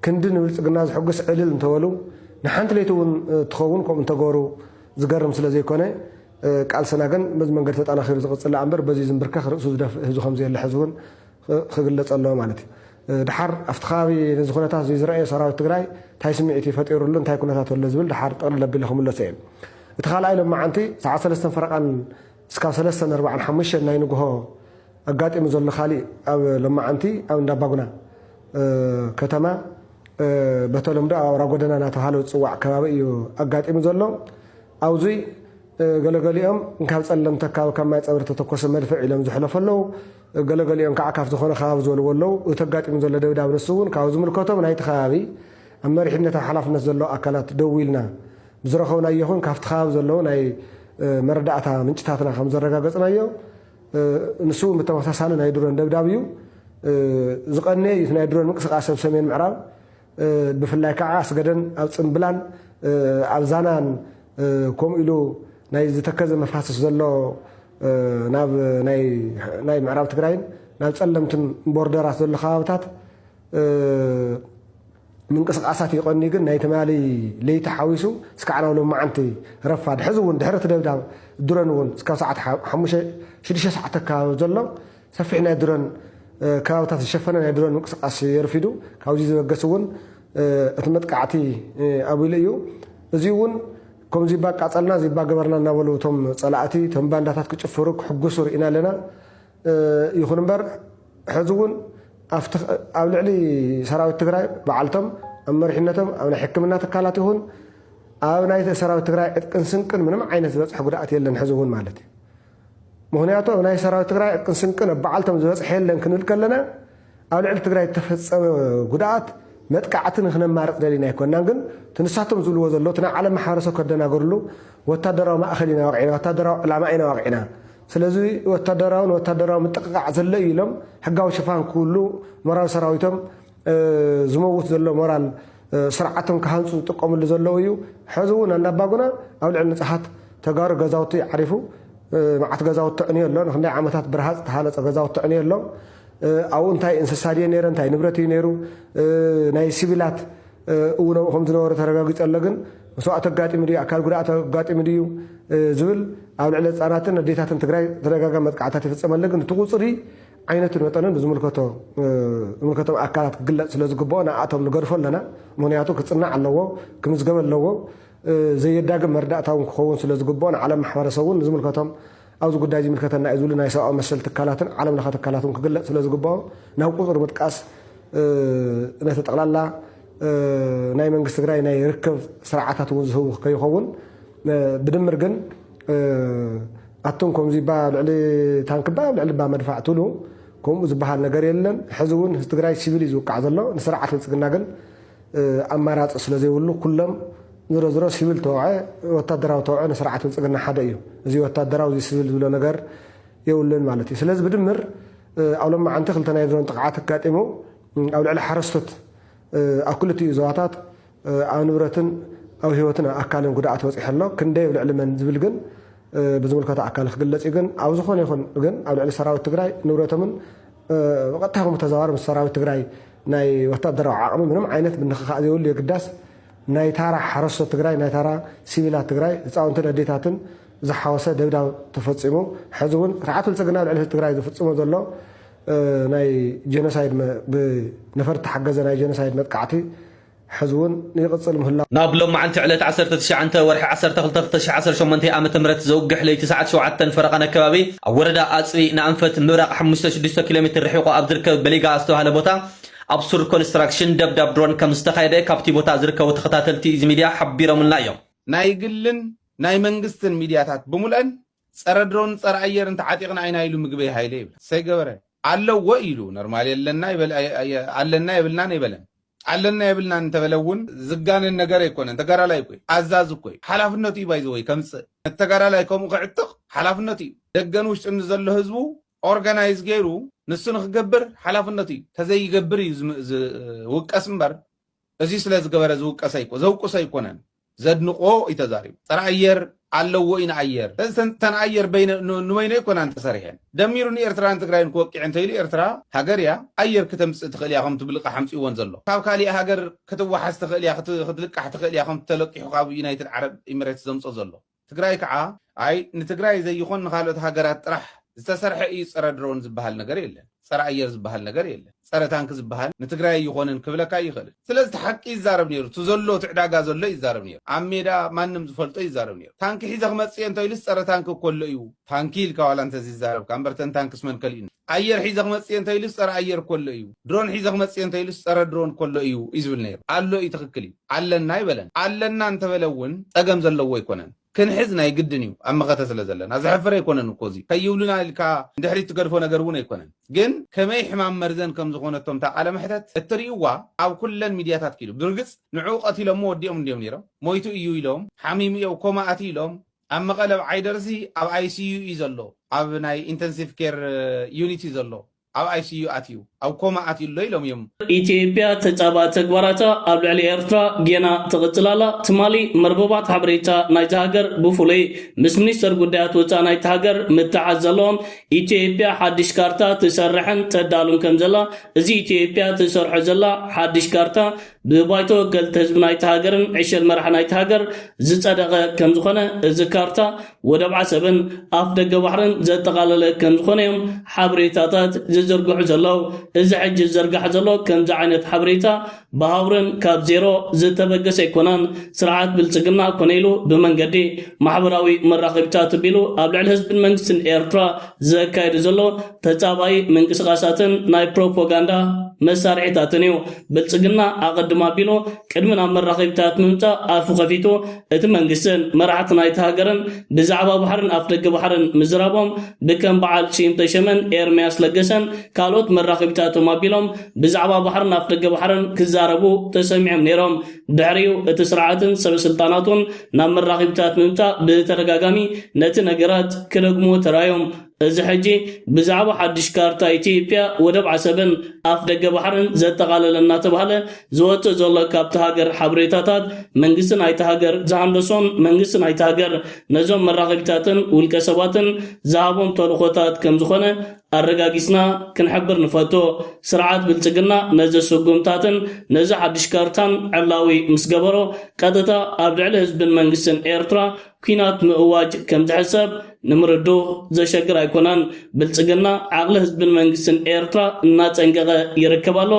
ክንዲ ንብልፅግና ዝሕጉስ ዕልል እንተበሉ ንሓንቲ ለይቲ እውን ትኸውን ከምኡ እንተገበሩ ዝገርም ስለ ዘይኮነ ቃልስና ግን በዚ መንገዲ ተጠናኺሩ ዝቕፅል እምበር በዚ ዝንብርከኽ ርእሱ ዝደፍእ ህዝቢ ከምዚ የለ ሕዚ እውን ክግለፅ ኣለዎ ማለት እዩ። ድሓር ኣብቲ ከባቢ ነዚ ኩነታት ዝረአየ ሰራዊት ትግራይ እንታይ ስምዒት ይፈጢሩሉ እንታይ ኩነታት ኣሎ ዝብል ድሓር ጠቕልል ኣቢለ ክምለሶ እየ። እቲ ካልኣይ ሎማዓንቲ ሰዓት 3 ፈረቓን እስካብ 3:45 ናይ ንግሆ ኣጋጢሙ ዘሎ ካሊእ ኣብ ሎማዓንቲ ኣብ እንዳባጉና ከተማ በተለምዶ ኣውራ ጎደና እናተባሃለ ዝፅዋዕ ከባቢ እዩ ኣጋጢሙ ዘሎ። ኣብዚ ገለገሊኦም ካብ ፀለምቲ ኣካባቢ ካብ ማይ ፀብሪ ተተኮሰ መድፍዕ ኢሎም ዝሕለፉ ኣለው። ገለገሊኦም ከዓ ካብ ዝኾነ ከባቢ ዝበልዎ ኣለው። እቲ ኣጋጢሙ ዘሎ ደብዳብ ንሱ እውን ካብ ዝምልከቶም ናይቲ ከባቢ ኣብ መሪሕነት ኣብ ሓላፍነት ዘለዎ ኣካላት ደው ኢልና ዝረኸብና ይኹን ካብቲ ከባቢ ዘለዉ ናይ መረዳእታ ምንጭታትና ከም ዘረጋገጽናዮ ንሱ ብተመሳሳሊ ናይ ድሮን ደብዳብዩ ዝቐነ እቲ ናይ ድሮን ምንቅስቃስ ኣብ ሰሜን ምዕራብ ብፍላይ ከዓ ኣስገደን ኣብ ጽምብላን ኣብ ዛናን ከምኡ ኢሉ ናይ ዝተከዘ መፋሰስ ዘሎ ናብ ናይ ምዕራብ ትግራይን ናብ ጸለምትን ቦርደራት ዘሎ ከባቢታት ምንቅስቃሳት ይቆኒ ግን ናይ ተማሊ ለይቲ ሓዊሱ እስካዕናው ለማዓንቲ ረፋድ ሕዚ እውን ድሕሪ ትደብዳብ ድሮን እውን እስካብ ሰዓት 5-6 ሰዓት ከባቢ ዘሎ ሰፊሕ ናይ ድሮን ከባቢታት ዝሸፈነ ናይ ድሮን ምንቅስቃስ የርፊዱ ካብዚ ዝበገስ እውን እቲ መጥቃዕቲ ኣቢሉ እዩ እዚ እውን ከምዚ ባቃጸልና ዚባ ገበርና እናበሉ እቶም ጸላእቲ ቶም ባንዳታት ክጭፍሩ ክሕጉሱ ርኢና ኣለና ይኹን እምበር ሕዚ እውን ኣብ ልዕሊ ሰራዊት ትግራይ በዓልቶም ኣብ መሪሕነቶም ኣብ ናይ ሕክምና ትካላት ይኹን ኣብ ናይ ሰራዊት ትግራይ ዕጥቅን ስንቅን ምንም ዓይነት ዝበፅሕ ጉድኣት የለን ሕዚ እውን ማለት እዩ ምክንያቱ ኣብ ናይ ሰራዊት ትግራይ ዕጥቅን ስንቅን ኣብ በዓልቶም ዝበፅሕ የለን ክንብል ከለና ኣብ ልዕሊ ትግራይ ተፈፀመ ጉድኣት መጥቃዕትን ክነማርፅ ደሊና ኣይኮናን ግን ትንሳቶም ዝብልዎ ዘሎ እቲ ናይ ዓለም ማሕበረሰብ ከደናገርሉ ወታደራዊ ማእኸል ኢና ዋቂዕና ወታደራዊ ዕላማ ኢና ዋቂዕና ስለዚ ወታደራዊ ምጥቅቃዕ ዘሎ ኢሎም ሕጋዊ ሽፋን ክብሉ ሞራል ሰራዊቶም ዝመውት ዘሎ ሞራል ስርዓቶም ክሃንፁ ዝጥቀምሉ ዘለው እዩ ሕዚ እውን ኣናባጉና ኣብ ልዕሊ ንፅሓት ተጋሩ ገዛውቲ ዓሪፉ መዓት ገዛውቲ ዕንዮ ኣሎ ንክንደይ ዓመታት ብርሃፅ ተሃነፀ ገዛውቲ ዕንዮ ኣሎ ኣብኡ እንታይ እንስሳ ድየ ነይረ እንታይ ንብረት እዩ ነይሩ ናይ ሲቪላት እውን ከም ዝነበረ ተረጋጊፁ ኣሎ ግን መስዋእቲ ኣጋጢሙ ድዩ ኣካል ጉድኣት ኣጋጢሙ ድዩ ዝብል ኣብ ልዕሊ ህፃናትን ኣዴታትን ትግራይ ተደጋጋሚ መጥቃዕታት ይፍፀመሉ ግን እቲ ቁፅሪ ዓይነትን መጠንን ዝምልከቶም ኣካላት ክግለፅ ስለ ዝግብኦ ንኣቶም ንገድፎ ኣለና ምክንያቱ ክፅናዕ ኣለዎ ክምዝገብ ኣለዎ ዘየዳግም መርዳእታ እውን ክኸውን ስለ ዝግብኦ ንዓለም ማሕበረሰብ እውን ዝምልከቶም ኣብዚ ጉዳይ ዝምልከተና እዩ ዝብሉ ናይ ሰብኣዊ መሰል ትካላትን ዓለም ለኸ ትካላትን ክግለፅ ስለ ዝግብኦ ናብ ቁፅሪ ምጥቃስ ነቲ ጠቕላላ ናይ መንግስቲ ትግራይ ናይ ርክብ ስርዓታት እውን ዝህቡ ከይኸውን ብድምር ግን ኣቶም ከምዚ ባ ልዕሊ ታንክባ ልዕሊ ባ መድፋዕ ትብሉ ከምኡ ዝበሃል ነገር የለን ሕዚ እውን ህዝቢ ትግራይ ሲቪል እዩ ዝውቃዕ ዘሎ ንስርዓት ብልፅግና ግን ኣማራፂ ስለ ዘይብሉ ኩሎም ዝሮ ሲቪል ተውዐ ወታደራዊ ተውዐ ንስርዓት ብልፅግና ሓደ እዩ እዚ ወታደራዊ እዚ ሲቪል ዝብሎ ነገር የብሉን ማለት እዩ ስለዚ ብድምር ኣብ ሎማዓንቲ ክልተ ናይ ድሮን ጥቅዓት ኣጋጢሙ ኣብ ልዕሊ ሓረስቶት ኣብ ክልቲኡ ዞባታት ኣብ ንብረትን ኣብ ሂወትን ኣካልን ጉድኣት በፂሑ ኣሎ ክንደይ ኣብ ልዕሊ መን ዝብል ግን ብዝምልከቶ ኣካል ክግለፅ እዩ ግን ኣብ ዝኾነ ይኹን ግን ኣብ ልዕሊ ሰራዊት ትግራይ ንብረቶምን ብቐጥታ ከም ተዘዋር ምስ ሰራዊት ትግራይ ናይ ወታደራዊ ዓቕሚ ምንም ዓይነት ምንክኻእ ዘይብሉ የግዳስ ናይ ታራ ሓረስቶት ትግራይ ናይ ታራ ሲቪላት ትግራይ ህፃውንትን ኣዴታትን ዝሓወሰ ደብዳብ ተፈፂሙ ሕዚ እውን ስርዓት ብልፅግና ኣብ ልዕሊ ትግራይ ዝፍፅሞ ዘሎ ናይ ጀኖሳይድ ብነፈርቲ ሓገዘ ናይ ጀኖሳይድ መጥቃዕቲ ሕዚ እውን ይቕፅል ምህላው ናብ ሎማዓንቲ ዕለት 19 ወርሒ 12 2018 ዓ.ም ዘውግሕ ለይቲ ሰዓት 7 ፈረቓን ኣከባቢ ኣብ ወረዳ ኣፅቢ ንኣንፈት ምብራቕ 5-6 ኪሎ ሜትር ርሒቑ ኣብ ዝርከብ በሊጋ ዝተባሃለ ቦታ ኣብ ሱር ኮንስትራክሽን ደብዳብ ድሮን ከም ዝተኻየደ ካብቲ ቦታ ዝርከቡ ተኸታተልቲ እዚ ሚድያ ሓቢሮምልና እዮም ናይ ግልን ናይ መንግስትን ሚድያታት ብምልአን ፀረ ድሮን ፀረ ኣየርን ተዓጢቕና ኢና ኢሉ ምግበይ ሃይለ ይብል ሰይገበረ ኣለዎ ኢሉ ኖርማል ኣለና የብልናን ይበለን ኣለና የብልናን እንተበለውን ዝጋነን ነገር ኣይኮነን ተጋራላይ ኮይ ኣዛዝ ኮይ ሓላፍነቱ እዩ ባይዘ ወይ ከምፅእ ተጋራላይ ከምኡ ክዕጥቕ ሓላፍነቱ እዩ ደገን ውሽጢ ዘሎ ህዝቡ ኦርጋናይዝ ገይሩ ንሱ ንክገብር ሓላፍነቱ እዩ ተዘይገብር እዩ ዝውቀስ እምበር እዚ ስለ ዝገበረ ዘውቅስ ኣይኮነን ዘድንቆ ይተዛሪቡ ፀረ ኣየር ኣለዎ ኢና ኣየር ተን ኣየር ንበይነ ይኮናን ተሰሪሐን ደሚሩ ንኤርትራን ትግራይን ክወቂዕ እንተኢሉ ኤርትራ ሃገር እያ ኣየር ክትምፅእ ትኽእል እያ ከም ትብልቃ ሓምፂዎን ዘሎ ካብ ካሊእ ሃገር ክትዋሓዝ ትኽእል እያ ክትልቃሕ ትኽእል እያ ከም ተለቂሑ ካብ ዩናይትድ ዓረብ ኤሚሬትስ ዘምፆ ዘሎ ትግራይ ከዓ ኣይ ንትግራይ ዘይኮን ንካልኦት ሃገራት ጥራሕ ዝተሰርሐ እዩ ፀረ ድሮን ዝበሃል ነገር የለን ፀረ ኣየር ዝበሃል ነገር የለን ፀረ ታንክ ዝበሃል ንትግራይ ይኾንን ክብለካ ይኽእል ስለዚ ተሓቂ ይዛረብ ነይሩ እቲ ዘሎ ትዕዳጋ ዘሎ ይዛረብ ነይሩ ኣብ ሜዳ ማንም ዝፈልጦ ይዛረብ ነይሩ ታንኪ ሒዘ ክመፅእ እንተኢሉስ ፀረ ታንክ ኮሎ እዩ ታንኪ ኢልካ ዋላ እንተዚ ይዛረብካ እምበርተን ታንክስ መንከል እዩ ኣየር ሒዘ ክመፅእ እንተኢሉስ ፀረ ኣየር ኮሎ እዩ ድሮን ሒዘ ክመፅእ እንተኢሉስ ፀረ ድሮን ኮሎ እዩ ይዝብል ነይሩ ኣሎ እዩ ትክክል እዩ ኣለና ይበለን ኣለና እንተበለውን ፀገም ዘለዎ ይኮነን ክንሕዝ ናይ ግድን እዩ ኣብ መኸተ ስለ ዘለና ዝሕፍረ ኣይኮነን እኮ እዚ ከይብሉና ኢልካ እንድሕሪት ትገድፎ ነገር እውን ኣይኮነን ግን ከመይ ሕማም መርዘን ከም ዝኾነቶም ቃለ መሕተት እትርእይዋ ኣብ ኩለን ሚድያታት ኪዱ ብርግፅ ንዑ ቀቲሎሞ ወዲኦም እንዲኦም ነይሮም ሞይቱ እዩ ኢሎም ሓሚሙ እዮም ኮማ ኣትዩ ኢሎም ኣብ መቐለ ዓይደርሲ ኣብ ICU እዩ ዘሎ ኣብ ናይ ኢንተንሲቭ ኬር ዩኒት እዩ ዘሎ ኣብ ICU ኣትዩ ኣብ ኮማ ኣትዩ ኣሎ ኢሎም እዮም ኢትዮጵያ ተጻባ ተግባራታ ኣብ ልዕሊ ኤርትራ ጌና ትቕጽላላ ትማሊ መርበባት ሓበሬታ ናይቲ ሃገር ብፍሉይ ምስ ሚኒስተር ጉዳያት ወፃኢ ናይቲ ሃገር ምትሓዝ ዘለዎም ኢትዮጵያ ሓድሽ ካርታ ትሰርሕን ተዳሉን ከም ዘላ እዚ ኢትዮጵያ ትሰርሖ ዘላ ሓድሽ ካርታ ብባይቶ ወከልቲ ህዝቢ ናይቲ ሃገርን ዕሸል መራሒ ናይቲ ሃገር ዝጸደቐ ከም ዝኾነ እዚ ካርታ ወደብ ዓሰብን ኣፍ ደገ ባሕርን ዘጠቓለለ ከም ዝኾነ እዮም ሓበሬታታት ዝዝርግሑ ዘለው እዚ ሕጂ ዝዘርጋሕ ዘሎ ከምዚ ዓይነት ሓበሬታ ብሃብርን ካብ ዜሮ ዝተበገሰ ኣይኮነን ስርዓት ብልጽግና ኮነ ኢሉ ብመንገዲ ማሕበራዊ መራኸቢታት ኣቢሉ ኣብ ልዕሊ ህዝብን መንግስትን ኤርትራ ዘካይዱ ዘሎ ተጻባይ ምንቅስቓሳትን ናይ ፕሮፓጋንዳ መሳርሒታትን እዩ ብልጽግና ኣቐድማ ኣቢሉ ቅድሚ ናብ መራኸቢታት ምምጻእ ኣፉ ከፊቱ እቲ መንግስትን መራሕቲ ናይቲ ሃገርን ብዛዕባ ባሕርን ኣፍ ደገ ባሕርን ምዝራቦም ብከም በዓል ስዩም ተሸመን ኤርምያስ ለገሰን ካልኦት መራኸቢታቶም ኣቢሎም ብዛዕባ ባሕርን ኣፍ ደገ ባሕርን ክዛረቡ ተሰሚዖም ነይሮም ድሕሪኡ እቲ ስርዓትን ሰበስልጣናቱን ናብ መራኸቢታት ምምጻእ ብተደጋጋሚ ነቲ ነገራት ክደግሞ ተራዮም እዚ ሕጂ ብዛዕባ ሓድሽ ካርታ ኢትዮጵያ ወደብ ዓሰብን ኣፍ ደገ ባሕርን ዘጠቓለለ እናተባህለ ዝወፅእ ዘሎ ካብቲ ሃገር ሓበሬታታት መንግስቲ ናይቲ ሃገር ዝሃንደሶን መንግስቲ ናይቲ ሃገር ነዞም መራኸቢታትን ውልቀ ሰባትን ዝሃቦም ተልእኾታት ከም ዝኾነ ኣረጋጊፅና ክንሕብር ንፈቶ ስርዓት ብልጽግና ነዚ ስጉምታትን ነዚ ሓድሽ ካርታን ዕላዊ ምስ ገበሮ ቀጥታ ኣብ ልዕሊ ህዝብን መንግስትን ኤርትራ ኩናት ምእዋጅ ከም ዝሕሰብ ንምርዶ ዘሸግር ኣይኮነን ብልጽግና ዓቕሊ ህዝብን መንግስትን ኤርትራ እናጸንቀቐ ይርከባሎ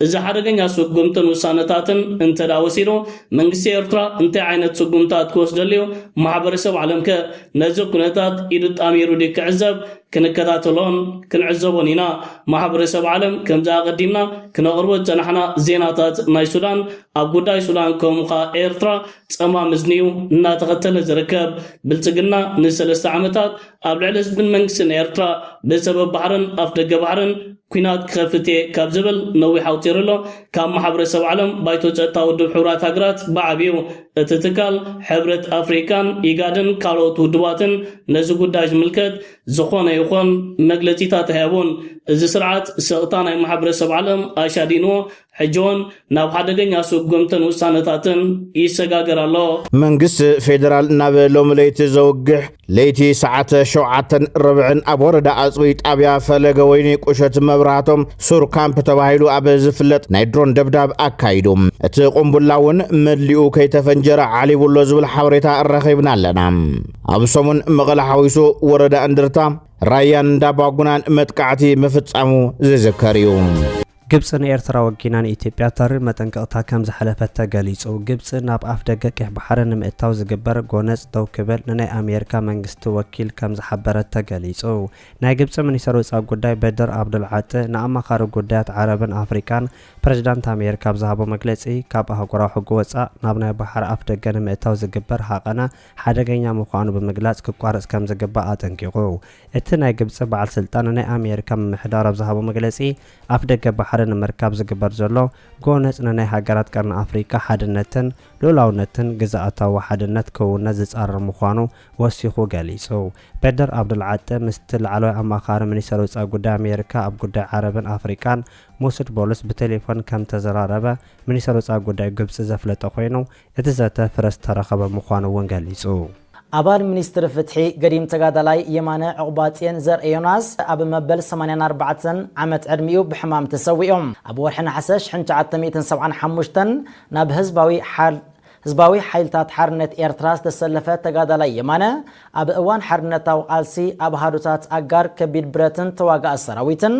እዚ ሓደገኛ ስጉምትን ውሳነታትን እንተዳ ወሲዱ መንግስቲ ኤርትራ እንታይ ዓይነት ስጉምታት ክወስደልዮ ማሕበረሰብ ዓለም ከ ነዚ ኩነታት ኢዱ ጣሚሩ ክዕዘብ ክንከታተሎን ክንዕዘቦን ኢና ማሕበረሰብ ዓለም ከምዛ ቀዲምና ክነቕርቦ ዝፀናሕና ዜናታት ናይ ሱዳን ኣብ ጉዳይ ሱዳን ከምኡኻ ኤርትራ ጸማም እዝኒዩ እናተኸተለ ዝርከብ ብልጽግና ን3 ዓመታት ኣብ ልዕሊ ህዝብን መንግስትን ኤርትራ ብሰበብ ባሕርን ኣፍ ደገ ባሕርን ኩናት ክኸፍት ካብ ዝብል ነዊሕ ኣውፂሩሎ ካብ ማሕበረሰብ ዓለም ባይቶ ጸጥታ ውድብ ሕቡራት ሃገራት ብዓብዩ እቲ ትካል ሕብረት ኣፍሪካን ኢጋድን ካልኦት ውድባትን ነዚ ጉዳይ ዝምልከት ዝኾነ ይኹን መግለፂታት ሃቡን እዚ ስርዓት ስቕታ ናይ ማሕበረሰብ ዓለም ኣሻዲንዎ ሕጂውን ናብ ሓደገኛ ስጉምትን ውሳነታትን ይሰጋገር ኣሎ መንግስቲ ፌደራል ናብ ሎሚ ለይቲ ዘውግሕ ለይቲ ሰዓት 7:40 ኣብ ወረዳ ኣጽቢ ጣብያ ፈለገ ወይኒ ቁሸት መብራህቶም ሱር ካምፕ ተባሂሉ ኣብ ዝፍለጥ ናይ ድሮን ደብዳብ ኣካይዱ እቲ ቁምቡላ እውን መድሊኡ ከይተፈንጀረ ዓሊቡሎ ዝብል ሓበሬታ ረኺብና ኣለና ኣብ ሰሙን መቐለ ሓዊሱ ወረዳ እንድርታ ራያን እንዳባጉናን መጥቃዕቲ ምፍጻሙ ዝዝከር እዩ ግብጽ ንኤርትራ ወጊና ንኢትዮጵያ ተሪር መጠንቀቕታ ከም ዝሓለፈት ተገሊጹ ግብጽ ናብ ኣፍ ደገ ቀይሕ ባሕሪ ንምእታው ዝግበር ጎነጽ ደው ክብል ንናይ ኣሜሪካ መንግስቲ ወኪል ከም ዝሓበረት ተገሊጹ ናይ ግብጽ ሚኒስትር ወጻኢ ጉዳይ በድር አብዱልዓጢ ንኣማኻሪ ጉዳያት ዓረብን ኣፍሪካን ፕሬዝዳንት ኣሜሪካ ብዝሃቦ መግለጺ ካብ ኣህጉራዊ ሕጊ ወጻኢ ናብ ናይ ባሕሪ ኣፍ ደገ ንምእታው ዝግበር ሓቐና ሓደገኛ ምዃኑ ብምግላጽ ክቋረጽ ከም ዝግባእ ኣጠንቂቑ እቲ ናይ ግብጽ በዓል ስልጣን ናይ ኣሜሪካ ምምሕዳር ብዝሃቦ መግለጺ ኣፍ ደገ ባሕሪ ንምርካብ ዝግበር ዘሎ ጎነጽ ናይ ሃገራት ቀርኒ ኣፍሪካ ሓድነትን ሉላውነትን ግዛኣታዊ ሓድነት ክውነት ዝጻረር ምዃኑ ወሲኹ ገሊጹ በድር አብዱልዓጢ ምስቲ ላዕለዋይ ኣማኻሪ ሚኒስትር ወጻኢ ጉዳይ ኣሜሪካ ኣብ ጉዳይ ዓረብን ኣፍሪካን ሙስድ ቦልስ ብቴሌፎን ከም ተዘራረበ ሚኒስትር ወጻኢ ጉዳይ ግብጽ ዘፍለጠ ኮይኑ እቲ ዘተ ፍረስ ተረኸበ ምዃኑ እውን ገሊጹ አባል ሚኒስትር ፍትሒ ገዲም ተጋዳላይ የማነ ዕቁባጽየን ዘርአዮናስ ኣብ መበል 84 ዓመት ዕድሚኡ ብሕማም ተሰዊኦም ኣብ ወርሒ ነሐሰ 1975 ናብ ህዝባዊ ሓይልታት ሓርነት ኤርትራ ዝተሰለፈ ተጋዳላይ የማነ ኣብ እዋን ሓርነታዊ ቃልሲ ኣብ ሃዱታት ኣጋር ከቢድ ብረትን ተዋጋእ ሰራዊትን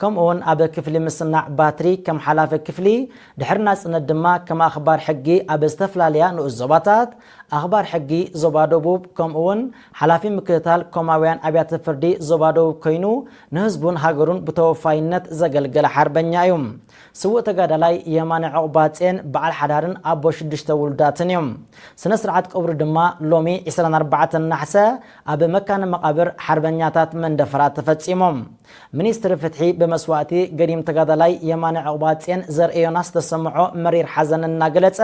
ከምኡውን ኣብ ክፍሊ ምስናዕ ባትሪ ከም ሓላፊ ክፍሊ ድሕሪ ናጽነት ድማ ከም ኣኽባር ሕጊ ኣብ ዝተፈላለያ ንኡስ ዞባታት ኣኽባር ሕጊ ዞባ ደቡብ ከምኡውን ሓላፊ ምክትታል ኮማውያን ኣብያተ ፍርዲ ዞባ ደቡብ ኮይኑ ንህዝቡን ሃገሩን ብተወፋይነት ዘገልገለ ሓርበኛ እዩ ስውእ ተጋዳላይ የማነ ዕቁባጽየን በዓል ሓዳርን ኣቦ 6 ውልዳትን እዮም ስነ ስርዓት ቀብሩ ድማ ሎሚ 24 ናሕሰ ኣብ መካነ መቃብር ሓርበኛታት መንደፈራ ተፈጺሞም ሚኒስትር ፍትሒ በመስዋዕቲ ገዲም ተጋዳላይ የማነ ዕቁባጽየን ዘርአዮናስ ተሰምዖ መሪር ሓዘን እናገለጸ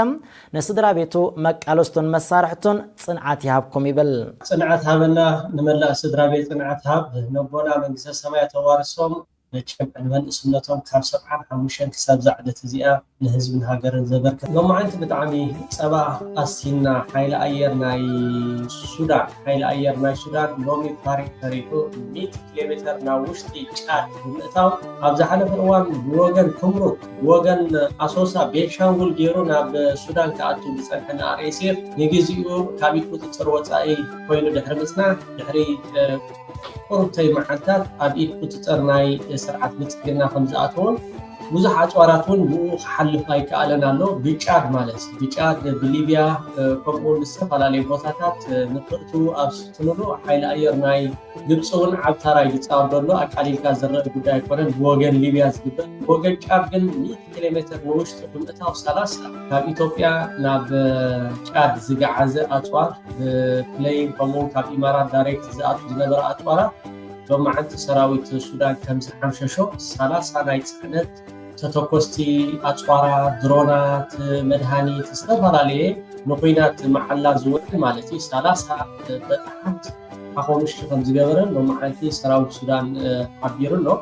ንስድራ ቤቱ መቃለስቱን ኣሳርሕቱን ጽንዓት ይሃብኩም ይብል ጽንዓት ሃበና ንመላእ ስድራቤት ጽንዓት ሃብ ነቦና መንግስተ ሰማይ ተዋርሶም نجمع من اسمنتهم كاب 75 كسب زعدت زيا لحزب الهاجر زبرك لما انت بتعمي سبع اسينا حيل ايرنا السودان حيل ايرنا السودان لومي تاريخو 100 كيلومتر ناوشتي ጫት ምእታው ኣብዛ ሓለፈ እዋን ወገን ኩምሩክ ወገን ኣሶሳ ቤንሻንጉል ጌሩ ናብ ሱዳን ከኣቱ ዝፀንሐና ሬሲር ንግዚኡ ካቢት ቁጥጥር ወፃኢ ኮይኑ ድሕሪ ምጽናዕ ድሕሪ ቁርብተይ መዓልታት ኣብ ኢድ ቁጥጥር ናይ ስርዓት ብልጽግና ከም ዝኣተውን ብዙሕ ኣጭዋራትን ክሓልፍ ኣይከኣለን ኣሎ ብጫድ ማለት ብጫድ ብሊብያ ከምኡውን ዝተፈላለዩ ቦታታት ንክእቱ ኣብ ስትንሉ ሓይሊ ኣየር ናይ ግብፂ እውን ዓብ ታራይ ዝፃወት ዘሎ ኣቃሊልካ ዝረአ ጉዳይ ኣይኮነን ብወገን ሊብያ ዝግበር ወገን ጫድ ግን 100 ኪሎ ሜትር ንውሽጢ ብምእታው 30 ካብ ኢትዮጵያ ናብ ጫድ ዝገዓዘ ኣጭዋር ብፕሌይን ከምኡውን ካብ ኢማራት ዳይሬክት ዝኣቱ ዝነበረ ኣጭዋራት በማዓንቲ ሰራዊት ሱዳን ከምዚ ሓምሸሾ 30 ናይ ጽዕነት ተተኮስቲ ኣጽዋራ ድሮናት መድሃኒት ዝተፈላለዩ ንኩናት መሐላ ዝውዕል ማለት እዩ 30 በጣሓት ኣኾምሽ ከም ዝገበረን በማዓንቲ ሰራዊት ሱዳን ሓቢሩ ኣሎ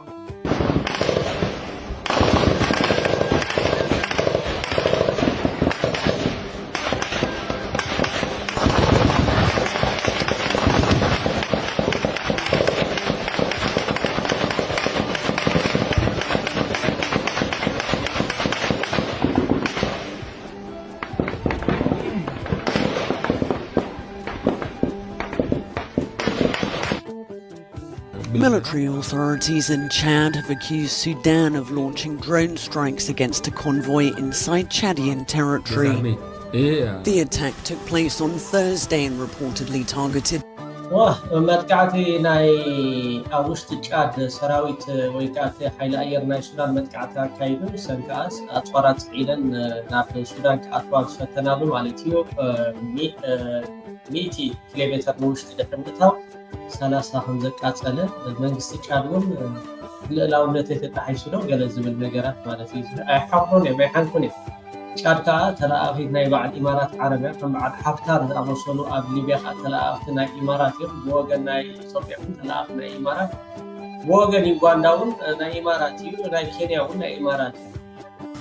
Military authorities in Chad have accused Sudan of launching drone strikes against a convoy inside Chadian territory. The attack took place on Thursday and reportedly targeted መጥቃዕቲ ናይ ኣብ ውሽጢ ጫድ ሰራዊት ወይ ከዓ ሓይሊ ኣየር ናይ ሱዳን መጥቃዕቲ ኣካይዱ ሰንከኣስ ኣጽዋራት ጽዒነን ናብ ሱዳን ከኣትዋ ዝፈተናሉ ማለት እዩ 100 ኪሎ ሜትር ንውሽጢ ድሕሪ ምእታው 30 ከም ዘቃጸለ መንግስቲ ጫድ እውን ልዕላውነት የተጣሒሱ ዶ ገለ ዝብል ነገራት ማለት እዩ ኣይሓፍሮን እዮም ኣይሓንኩን እዮም ጫድ ከዓ ተላኣኺት ናይ በዓል ኢማራት ዓረብያ ከም በዓል ሓፍታር ዝኣመሰሉ ኣብ ሊብያ ከዓ ተላኣኽቲ ናይ ኢማራት እዮም ብወገን ናይ ኢትዮጵያ እውን ተላኣኽ ናይ ኢማራት ብወገን ዩጋንዳ እውን ናይ ኢማራት እዩ ናይ ኬንያ እውን ናይ ኢማራት እዩ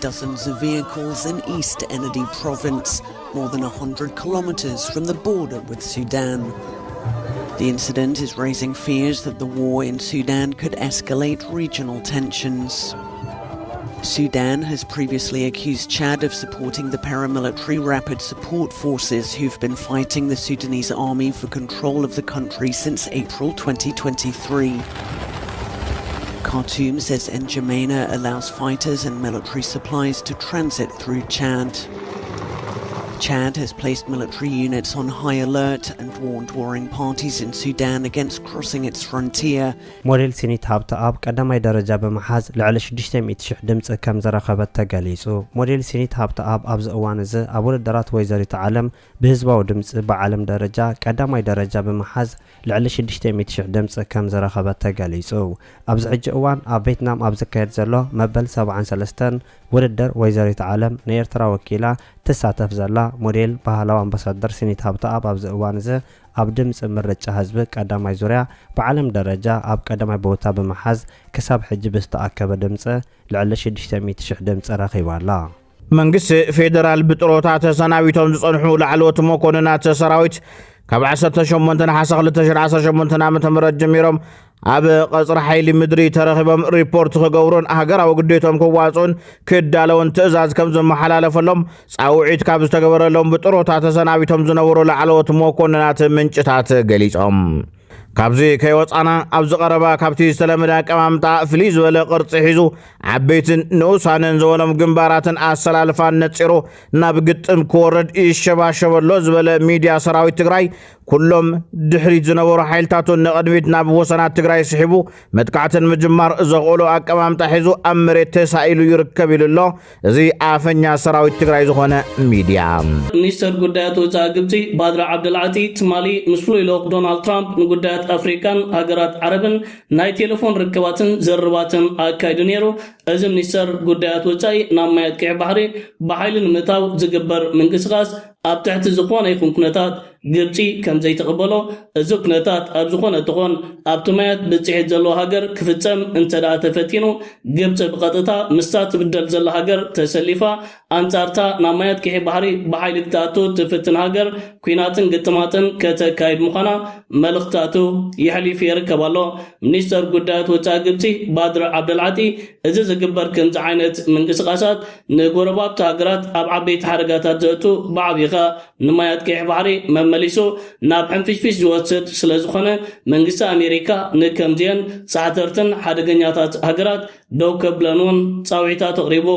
Dozens of vehicles in East Enedi province, more than 100 kilometers from the border with Sudan. The incident is raising fears that the war in Sudan could escalate regional tensions. Sudan has previously accused Chad of supporting the paramilitary Rapid Support Forces who've been fighting the Sudanese army for control of the country since April 2023. Khartoum says N'Djamena allows fighters and military supplies to transit through Chad. Chad has placed military units on high alert and warned warring parties in Sudan against crossing its frontier. ሞዴል ሲኒት ሃብተ ኣብ ቀዳማይ ደረጃ በመሓዝ ልዕሊ 600,000 ድምፂ ከም ዘረኸበት ተገሊጹ። ሞዴል ሲኒት ሃብተ ኣብ ኣብዚ እዋን እዚ ኣብ ውድድራት ወይዘሪት ዓለም ብህዝባዊ ድምፂ ብዓለም ደረጃ ቀዳማይ ደረጃ በመሓዝ ልዕሊ 600,000 ድምፂ ከም ዘረኸበት ተገሊጹ። ኣብዚ ሕጂ እዋን ኣብ ቬትናም ኣብ ዝካየድ ዘሎ መበል 73 ውድድር ወይዘሪት ዓለም ንኤርትራ ወኪላ ትሳተፍ ዘላ ሞዴል ባህላዊ ኣምባሳደር ሲኒት ሃብተ ኣብ ኣብዚ እዋን እዚ ኣብ ድምፂ ምርጫ ህዝቢ ቀዳማይ ዙርያ ብዓለም ደረጃ ኣብ ቀዳማይ ቦታ በመሓዝ ክሳብ ሕጂ ብዝተኣከበ ድምፂ ልዕሊ 600,000 ድምፂ ረኺባላ። መንግስቲ ፌደራል ብጥሮታ ተሰናቢቶም ዝጸንሑ ላዕለዎት መኮንናት ሰራዊት ካብ 18 ናሓሰ 2018 ዓ.ም ጀሚሮም ኣብ ቀጽሪ ሓይሊ ምድሪ ተረኺቦም ሪፖርት ክገብሩን ሃገራዊ ግዴቶም ክዋጽኡን ክዳለውን ትእዛዝ ከም ዘመሓላለፈሎም ጻውዒት ካብ ዝተገበረሎም ብጥሮታ ተሰናቢቶም ዝነበሩ ላዕለዎት መኮንናት ምንጭታት ገሊጾም ካብዚ ከይወፃና ኣብዚ ቀረባ ካብቲ ዝተለመደ ኣቀማምጣ ፍልይ ዝበለ ቅርፂ ሒዙ ዓበይትን ንኡሳንን ዝበሎም ግንባራትን ኣሰላልፋን ነፂሩ ናብ ግጥም ክወርድ ይሸባሸበሎ ዝበለ ሚድያ ሰራዊት ትግራይ ኩሎም ድሕሪት ዝነበሩ ሓይልታቱን ንቕድሚት ናብ ወሰናት ትግራይ ስሒቡ መጥቃዕትን ምጅማር ዘኽእሉ ኣቀማምጣ ሒዙ ኣብ መሬት ተሳኢሉ ይርከብ ኢሉሎ እዚ ኣፈኛ ሰራዊት ትግራይ ዝኾነ ሚድያ ሚኒስተር ጉዳያት ወፃኢ ግብፂ ባድራ ዓብደልዓቲ ትማሊ ምስ ፍሉይ ልኡኽ ዶናልድ ትራምፕ ንጉዳያት ኣፍሪካን ሃገራት ዓረብን ናይ ቴሌፎን ርክባትን ዘርባትን ኣካይዱ ነይሩ እዚ ሚኒስተር ጉዳያት ወፃኢ ናብ ማይ ኣጥቂዕ ባሕሪ ብሓይሊ ንምእታው ዝግበር ምንቅስቓስ ኣብ ትሕቲ ዝኾነ ይኹን ኩነታት ግብፂ ከም ዘይተቐበሎ እዚ ኩነታት ኣብ ዝኾነ እትኾን ኣብቲ ማያት ብፅሒት ዘለዎ ሃገር ክፍፀም እንተዳ ተፈቲኑ ግብፂ ብቐጥታ ምስታ ትብደል ዘላ ሃገር ተሰሊፋ ኣንጻርታ ናብ ማያት ቅሒ ባሕሪ ብሓይሊ ክትኣቱ ትፍትን ሃገር ኩናትን ግጥማትን ከተካይድ ምዃና መልእኽታቱ ይሕሊፍ ይርከብ ኣሎ። ሚኒስተር ጉዳያት ወፃኢ ግብፂ ባድር ዓብደልዓጢ እዚ ዝግበር ከምዚ ዓይነት ምንቅስቃሳት ንጎረባብቲ ሃገራት ኣብ ዓበይቲ ሓደጋታት ዘእቱ ብዓብይኻ ንማያት ቅሒ ባሕሪ መመሊሱ ናብ ሕንፍሽፍሽ ዝወስድ ስለ ዝኾነ መንግስቲ ኣሜሪካ ንከምዚአን ፃዕተርትን ሓደገኛታት ሃገራት ደው ከብለንን ፃውዒታት ኣቕሪቡ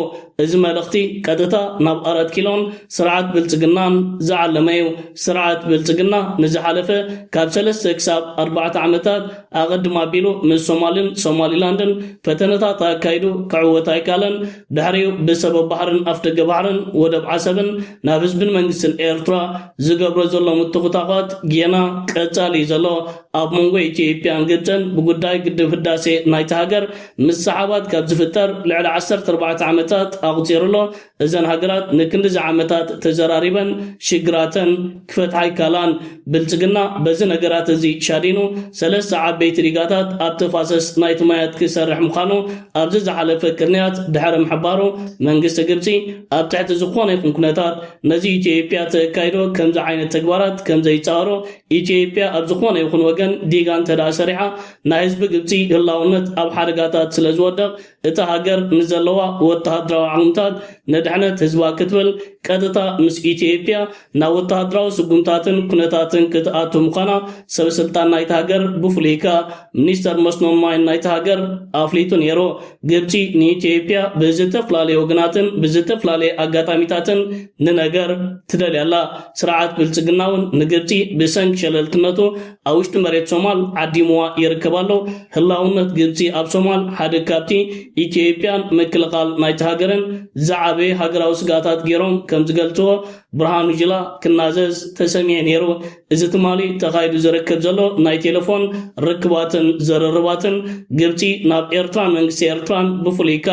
እዚ መልእኽቲ ቀጥታ ናብ 4 ኪሎን ስርዓት ብልፅግናን ዝዓለመ እዩ። ስርዓት ብልፅግና ንዝሓለፈ ካብ 3 ክሳብ 4 ዓመታት ኣቐድማ ኣቢሉ ምስ ሶማልን ሶማሊላንድን ፈተነታት ኣካይዱ ክዕወት ኣይካለን። ድሕሪኡ ብሰበብ ባሕርን ኣፍደገ ባሕርን ወደብ ዓሰብን ናብ ህዝብን መንግስትን ኤርትራ ዝገብሮ ዘሎ ምትኩታኳት ጌና ቀጻሊ ዘሎ ኣብ መንጎ ኢትዮጵያን ግብፅን ብጉዳይ ግድብ ህዳሴ ናይቲ ሃገር ምሰሓባት ካብ ዝፍጠር ልዕሊ 14 ዓመታት ኣቁፂሩሎ እዘን ሃገራት ንክንዲዚ ዓመታት ተዘራሪበን ሽግራተን ክፈትሓ ኣይካላን። ብልፅግና በዚ ነገራት እዚ ሻዲኑ 3 ዓበይቲ ሪጋታት ኣብ ተፋሰስ ናይቲ ማያት ክሰርሕ ምዃኑ ኣብዚ ዝሓለፈ ቅድንያት ድሕሪ ምሕባሩ መንግስቲ ግብፂ ኣብ ትሕቲ ዝኾነ ይኹን ኩነታት ነዚ ኢትዮጵያ ተካይዶ ከምዚ ዓይነት ተግባራት ከም ዘይፃወሮ ኢትዮጵያ ኣብ ዝኾነ ይኹን ወገን ዲጋ እንተዳ ሰሪሓ ናይ ህዝቢ ግብፂ ህላውነት ኣብ ሓደጋታት ስለ ዝወድቕ እታ ሃገር ንዘለዋ ወተሃደራዊ ዓቕምታት ንድሕነት ህዝባ ክትብል ቀጥታ ምስ ኢትዮጵያ ናብ ወተሃደራዊ ስጉምታትን ኩነታትን ክትኣቱ ምዃና ሰብ ስልጣን ናይቲ ሃገር ብፍሉይካ ሚኒስተር መስኖን ማይን ናይቲ ሃገር ኣፍሊጡ ነይሩ። ግብፂ ንኢትዮጵያ ብዝተፈላለዩ ወገናትን ብዝተፈላለዩ ኣጋጣሚታትን ንነገር ትደልያላ። ስርዓት ብልፅግና እውን ንግብፂ ብሰንኪ ሸለልትነቱ ኣብ ውሽጢ መሬት ሶማል ዓዲምዋ ይርከባሎ። ህላውነት ግብፂ ኣብ ሶማል ሓደ ካብቲ ኢትዮጵያን ምክልኻል ናይቲ ሃገርን ዝዓበየ ሃገራዊ ስጋታት ገይሮም ከም ዝገልፅዎ ብርሃኑ ጅላ ክናዘዝ ተሰሚዐ ነይሩ። እዚ ትማሊ ተኻይዱ ዝርከብ ዘሎ ናይ ቴሌፎን ርክባትን ዘረርባትን ግብፂ ናብ ኤርትራን መንግስቲ ኤርትራን ብፍሉይካ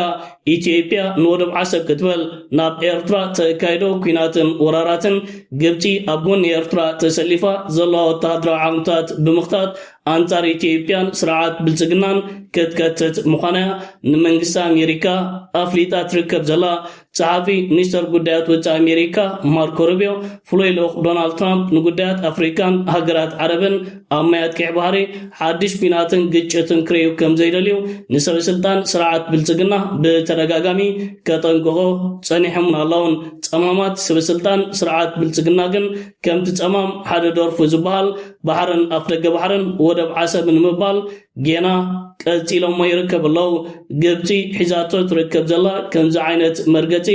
ኢትዮጵያ ንወደብ ዓሰብ ክትበል ናብ ኤርትራ ተካይዶ ኩናትን ወራራትን ግብፂ ኣብ ጎኒ ኤርትራ ተሰሊፋ ዘለዋ ወተሃደራዊ ዓቕምታት ብምኽታት ኣንጻር ኢትዮጵያን ስርዓት ብልፅግናን ክትከትት ምዃና ንመንግስቲ ኣሜሪካ ኣፍሊጣ ትርከብ ዘላ። ጸሓፊ ሚኒስተር ጉዳያት ወፃኢ ኣሜሪካ ማርኮ ሩቢዮ ፍሉይ ልኡኽ ዶናልድ ትራምፕ ንጉዳያት ኣፍሪካን ሃገራት ዓረብን ኣብ ማያት ቅሒ ባሕሪ ሓድሽ ኩናትን ግጭትን ክርእዩ ከም ዘይደልዩ ንሰብ ስልጣን ስርዓት ብልፅግና ብተደጋጋሚ ከጠንቅቑ ጸኒሖምን ኣለውን። ጸማማት ሰብ ስልጣን ስርዓት ብልፅግና ግን ከምቲ ጸማም ሓደ ደርፉ ዝበሃል ባሕርን ኣፍደገ ባሕርን ወደብ ዓሰብ ንምባል ጌና ቀፂሎሞ ይርከብ ኣለው። ግብፂ ሒዛቶ ትርከብ ዘላ ከምዚ ዓይነት መርገፂ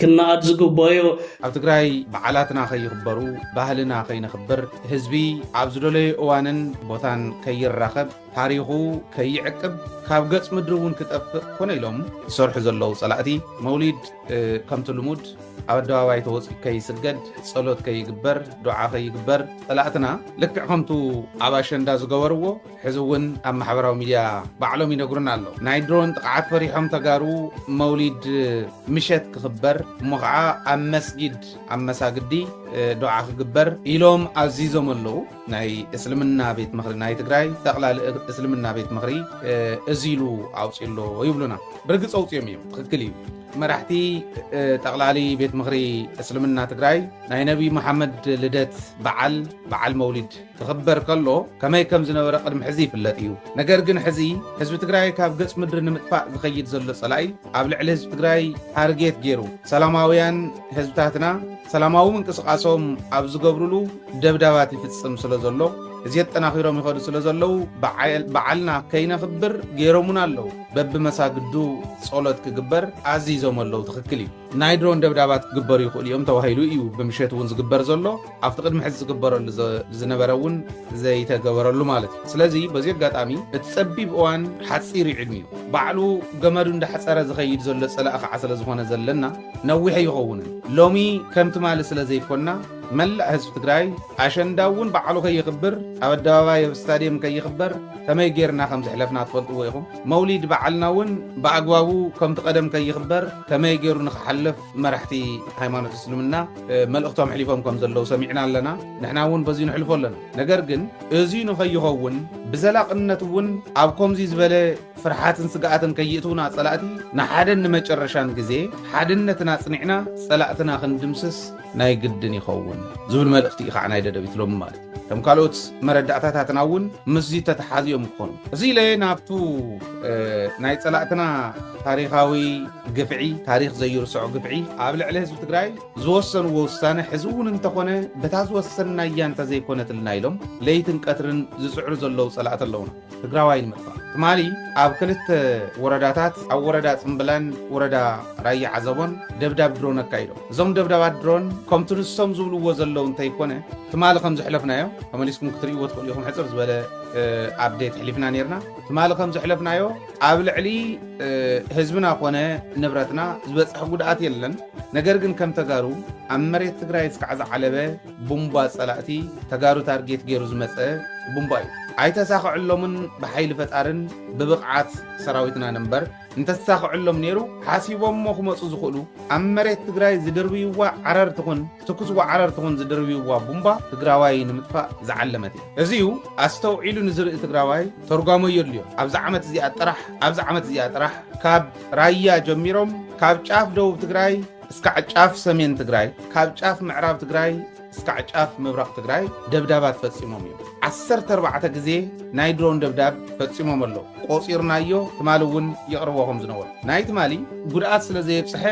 ክናኣድ ዝግበዮ ኣብ ትግራይ በዓላትና ከይኽበሩ ባህልና ከይነኽብር ህዝቢ ኣብ ዝደለየ እዋንን ቦታን ከይራኸብ ታሪኹ ከይዕቅብ ካብ ገጽ ምድሪ እውን ክጠፍእ ኮነ ኢሎም ዝሰርሑ ዘለዉ ጸላእቲ መውሊድ ከምቲ ልሙድ ኣብ ኣደባባይ ተወፂኡ ከይስገድ ጸሎት ከይግበር ዱዓ ከይግበር ጸላእትና ልክዕ ከምቱ ኣብ ኣሸንዳ ዝገበርዎ ሕዚ እውን ኣብ ማሕበራዊ ሚድያ ባዕሎም ይነግሩና ኣሎ። ናይ ድሮን ጥቕዓት ፈሪሖም ተጋሩ መውሊድ ምሸት ክኽበር እሞ ከዓ ኣብ መስጊድ ኣብ መሳግዲ ዱዓ ክግበር ኢሎም ኣዚዞም ኣለዉ። ናይ እስልምና ቤት ምኽሪ ናይ ትግራይ ጠቕላሊ እስልምና ቤት ምኽሪ እዚ ኢሉ ኣውፂሎ ይብሉና። ብርግፅ ኣውፅዮም እዮም፣ ትክክል እዩ። መራሕቲ ጠቕላሊ ቤት ምኽሪ እስልምና ትግራይ ናይ ነቢ መሓመድ ልደት በዓል መውሊድ ክኽበር ከሎ ከመይ ከም ዝነበረ ቅድሚ ሕዚ ይፍለጥ እዩ። ነገር ግን ሕዚ ህዝቢ ትግራይ ካብ ገጽ ምድሪ ንምጥፋእ ዝኸይድ ዘሎ ጸላኢ ኣብ ልዕሊ ህዝቢ ትግራይ ታርጌት ገይሩ ሰላማውያን ህዝብታትና ሰላማዊ ምንቅስቓሶም ኣብ ዝገብሩሉ ደብዳባት ይፍጽም ስለ ዘሎ እዚ የጠናኺሮም ይኸዱ ስለ ዘለው በዓልና ከይነኽብር ገይሮሙን ኣለዉ። በብመሳግዱ ጸሎት ክግበር ኣዚዞም ኣለዉ። ትኽክል እዩ። ናይ ድሮን ደብዳባት ክግበሩ ይኽእሉ እዮም ተባሂሉ እዩ ብምሸት እውን ዝግበር ዘሎ። ኣብቲ ቅድሚ ሕዚ ዝግበረሉ ዝነበረ እውን ዘይተገበረሉ ማለት እዩ። ስለዚ በዚ ኣጋጣሚ እቲ ጸቢብ እዋን ሓፂር ይዕድሚ እዩ። ባዕሉ ገመዱ እንዳሓፀረ ዝኸይድ ዘሎ ጸላእ ከዓ ስለ ዝኾነ ዘለና ነዊሕ ይኸውንን ሎሚ ከምቲ ማሊ ስለ ዘይኮና ملأ حزب تግራይ አሸንዳውን ባዕሉ ከይኽብር ኣብ ኣደባባይ ኣብ ስታዲየም ከይኽበር ከመይ ጌርና ከም ዝሕለፍና ትፈልጥዎ ኢኹም መውሊድ በዓልናውን ብኣግባቡ ከምቲ ቀደም ከይኽበር ከመይ ጌሩ ንኽሓልፍ መራሕቲ ሃይማኖት እስልምና መልእኽቶም ሕሊፎም ከም ዘለዉ ሰሚዕና ኣለና ንሕና እውን በዚ ንሕልፎ ኣለና ነገር ግን እዚ ንኸይኸውን ብዘላቕነት እውን ኣብ ከምዚ ዝበለ ፍርሓትን ስጋኣትን ከይእትውና ጸላእቲ ንሓደን ንመጨረሻን ግዜ ሓድነትና ጽኒዕና ጸላእትና ክንድምስስ ናይ ግድን ይኸውን ዝብል መልእኽቲ ከዓ ናይ ደደቢት ሎም ማለት ከም ካልኦት መረዳእታታትና እውን ምስዚ ተተሓዚኦም ክኾኑ እዚ ኢለ ናብቱ ናይ ጸላእትና ታሪኻዊ ግፍዒ ታሪክ ዘይርስዖ ግፍዒ ኣብ ልዕሊ ህዝቢ ትግራይ ዝወሰንዎ ውሳነ ሕዚ እውን እንተኾነ በታ ዝወሰንናያ እንተዘይኮነትልና ኢሎም ለይትን ቀትርን ዝፅዕሩ ዘለዉ ጸላእት ኣለውና ትግራዋይ ንምጥፋእ ትማሊ ኣብ ክልተ ወረዳታት ኣብ ወረዳ ጽምብላን ወረዳ ራያ ዓዘቦን ደብዳብ ድሮን ኣካይዶም እዞም ደብዳባት ድሮን ከምቲ ንሶም ዝብልዎ ዘለዉ እንተይኮነ ትማሊ ከም ዝሕለፍናዮ ተመሊስኩም ክትርእይዎ ትኽእሉ ኢኹም ሕፅር ዝበለ ኣፕዴት ሕሊፍና ነርና ትማሊ ከም ዝሕለፍናዮ ኣብ ልዕሊ ህዝብና ኮነ ንብረትና ዝበፅሕ ጉድኣት የለን ነገር ግን ከም ተጋሩ ኣብ መሬት ትግራይ እስካዕ ዝዓለበ ቡምባ ጸላእቲ ተጋሩ ታርጌት ገይሩ ዝመፀ ቡምባ እዩ ኣይተሳኽዕሎምን ብሓይሊ ፈጣርን ብብቕዓት ሰራዊትና ነንበር እንተሳኽዕሎም ነይሩ ሓሲቦሞ ክመፁ ዝኽእሉ ኣብ መሬት ትግራይ ዝድርብይዋ ዓረር ትኹን ትኩስዋ ዓረር ትኹን ዝድርብይዋ ቡምባ ትግራዋይ ንምጥፋእ ዝዓለመት እዩ እዚዩ ኣስተውዒሉ ንዝርኢ ትግራዋይ ተርጓሞ የድልዮ ኣብዚ ዓመት እዚኣ ጥራሕ ካብ ራያ ጀሚሮም ካብ ጫፍ ደቡብ ትግራይ እስካዕ ጫፍ ሰሜን ትግራይ ካብ ጫፍ ምዕራብ ትግራይ እስካዕ ጫፍ ምብራቕ ትግራይ ደብዳባት ፈጺሞም እዮም 14 ግዜ ናይ ድሮን ደብዳብ ፈጺሞም ኣለዉ ቆፂርናዮ ትማሊ እውን የቕርቦኹም ዝነበሩ ናይ ትማሊ ጉድኣት ስለ ዘየብፅሐ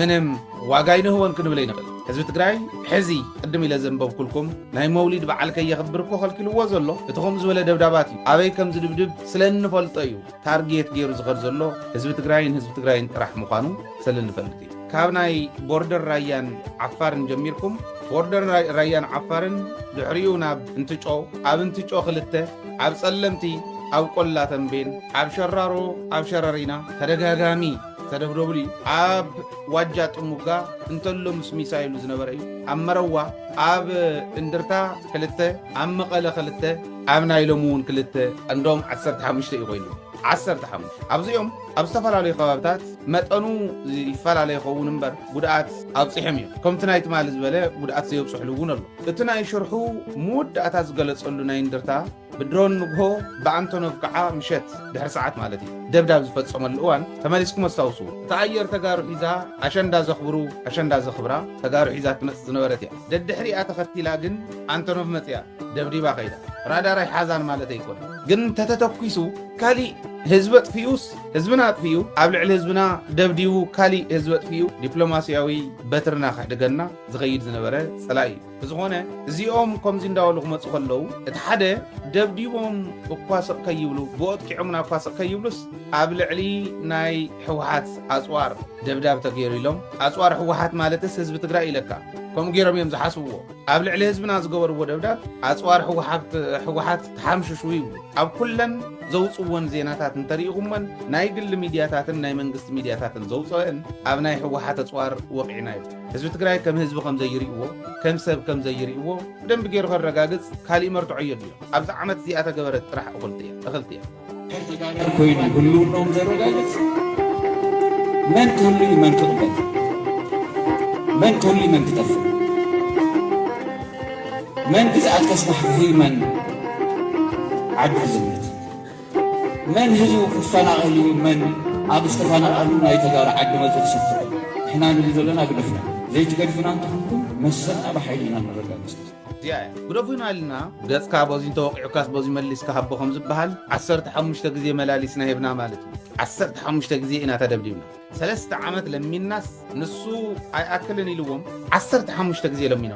ምንም ዋጋ ይንህቦን ክንብል ኣይንኽእል ህዝቢ ትግራይ ሕዚ ቅድም ኢለ ዘንበብኩልኩም ናይ መውሊድ በዓል ከየኽብር እኮ ኸልኪልዎ ዘሎ እቲ ከምኡ ዝበለ ደብዳባት እዩ ኣበይ ከም ዝድብድብ ስለንፈልጦ እዩ ታርጌት ገይሩ ዝኸድ ዘሎ ህዝቢ ትግራይን ጥራሕ ምዃኑ ስለንፈልጥ እዩ ካብ ናይ ቦርደር ራያን ዓፋርን ጀሚርኩም ቦርደር ራያን ዓፋርን ድሕሪኡ ናብ እንትጮ ኣብ እንትጮ ክልተ ኣብ ጸለምቲ ኣብ ቆላ ተንቤን ኣብ ሸራሮ ኣብ ሸረሪና ተደጋጋሚ ተደብደብሉ ኣብ ዋጃ ጥሙጋ እንተሎ ምስ ሚሳይሉ ዝነበረ እዩ ኣብ መረዋ ኣብ እንድርታ ክልተ ኣብ መቐለ ክልተ ኣብ ናይሎም እውን ክልተ እንዶም 15 እዩ ኮይኑ 15 ኣብዚኦም ኣብ ዝተፈላለዩ ከባቢታት መጠኑ ይፈላለ ይኸውን እምበር ጉድኣት ኣብፅሖም እዮም ከምቲ ናይ ትማሊ ዝበለ ጉድኣት ዘየብፅሕሉ እውን ኣሎ እቲ ናይ ሽርሑ መወዳእታ ዝገለጸሉ ናይ እንድርታ ብድሮን ንግሆ ብኣንቶኖቭ ከዓ ምሸት ድሕሪ ሰዓት ማለት እዩ ደብዳብ ዝፈጸመሉ እዋን ተመሊስኩም ኣስታውሱ እቲ ኣየር ተጋሩ ሒዛ ኣሸንዳ ዘኽብራ ተጋሩ ሒዛ ትመጽእ ዝነበረት እያ ደድሕሪኣ ተኸቲላ ግን ኣንቶኖቭ መጽያ ደብዲባ ኸይዳ ራዳራይ ሓዛን ማለት ኣይኮነ ግን ተተተኪሱ ካሊእ ህዝቢ ኣጥፊኡስ ህዝብና ኣጥፊኡ ኣብ ልዕሊ ህዝብና ደብዲቡ ካሊእ ህዝቢ ኣጥፊኡ ዲፕሎማስያዊ በትርና ከሕድገና ዝኸይድ ዝነበረ ጸላኢ እዩ ብዝኾነ እዚኦም ከምዚ እንዳበሉ ክመፁ ከለዉ እቲ ሓደ ደብዲቦም እኳ ስቕ ከይብሉ ብወጥቂዖምና እኳ ስቕ ከይብሉስ ኣብ ልዕሊ ናይ ሕወሓት ኣፅዋር ደብዳብ ተገይሩ ኢሎም ኣፅዋር ሕወሓት ማለትስ ህዝቢ ትግራይ ኢለካ ከምኡ ገይሮም እዮም ዝሓስብዎ ኣብ ልዕሊ ህዝብና ዝገበርዎ ደብዳብ ኣፅዋር ሕወሓት ተሓምሽሹ ይብሉ ኣብ ኩለን ዘውፅዎን ዜናታት እንተሪኢኹመን ናይ ግሊ ሚድያታትን ናይ መንግስቲ ሚድያታትን ዘውፅአን ኣብ ናይ ሕወሓት ኣፅዋር ወቂዕና እዩ ህዝቢ ትግራይ ከም ህዝቢ ከም ዘይርእይዎ ከም ሰብ ከም ዘይርእይዎ ብደንቢ ገይሩ ከረጋግፅ ካሊእ መርትዖ የድልዮ ኣብዚ ዓመት እዚኣ ተገበረት ጥራሕ እኽልቲ እያ ኮይኑ ህልውናኦም ዘረጋግፅ መን ክህሉ እዩ መን ክቕበል من كل من تطفل من بزعت تسمح في من عدل الزمت من هزو كفانا غلو من أبستفانا غلو لا يتقار عدل ما تتسفر إحنا نريد لنا قدفنا زي تقدفنا أنتم مسلنا بحيلنا نرجع قدفنا لنا قدس كابوزين توقع كاس بوزي مليس كهبو خمس بحال 15 جزي ملاليسنا هبنا مالتي 15 جزي إنا تدبديونا 3 ዓመት ለሚናስ ንሱ ኣይኣክልን ኢልዎም 15 ግዜ ለሚኖ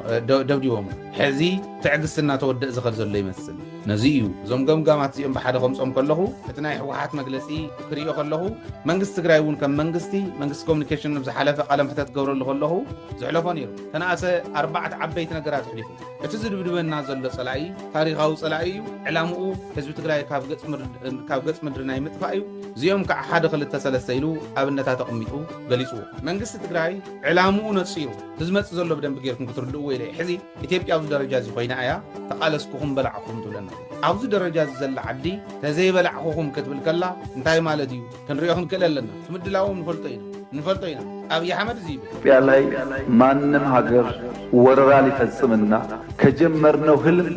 ደብዲቦም ሕዚ ትዕግስትና ተወድእ ዝኸድ ዘሎ ይመስል ነዚ እዩ እዞም ገምጋማት እዚኦም ብሓደ ከምፆም ከለኹ እቲ ናይ ሕወሓት መግለፂ ክሪኦ ከለኹ መንግስቲ ትግራይ እውን ከም መንግስቲ ኮሙኒኬሽን ዝሓለፈ ቃለ መሕተት ገብረሉ ከለኹ ዝሕለፎ ነይሩ ተናእሰ 4 ዓበይቲ ነገራት ሕሊፉ እቲ ዝድብድበና ዘሎ ጸላኢ ታሪኻዊ ጸላኢ እዩ ዕላምኡ ህዝቢ ትግራይ ካብ ገጽ ምድሪ ናይ ምጥፋእ እዩ እዚኦም ከዓ 1-2-3 ኢሉ ኣብነታት ተቐሚጡ ገሊጹዎ መንግስቲ ትግራይ ዕላምኡ ነጺሩ ዝመጽእ ዘሎ ብደንቢ ጌርኩም ክትርድእዎ ኢለ ሕዚ ኢትዮጵያ ኣብዚ ደረጃ እዚ ኮይና እያ ተቃለስኩኹም በላዕኹም ትብለና ኣብዚ ደረጃ እዚ ዘላ ዓዲ ተዘይበላዕኹም ክትብል ከላ እንታይ ማለት እዩ ክንሪኦ ክንክእል ኣለና ትምድላዎም ንፈልጦ ኢና አብይ አህመድ ዚ ኢትዮጵያ ላይ ማንም ሀገር ወረራ ሊፈጽምና ከጀመርነው ህልም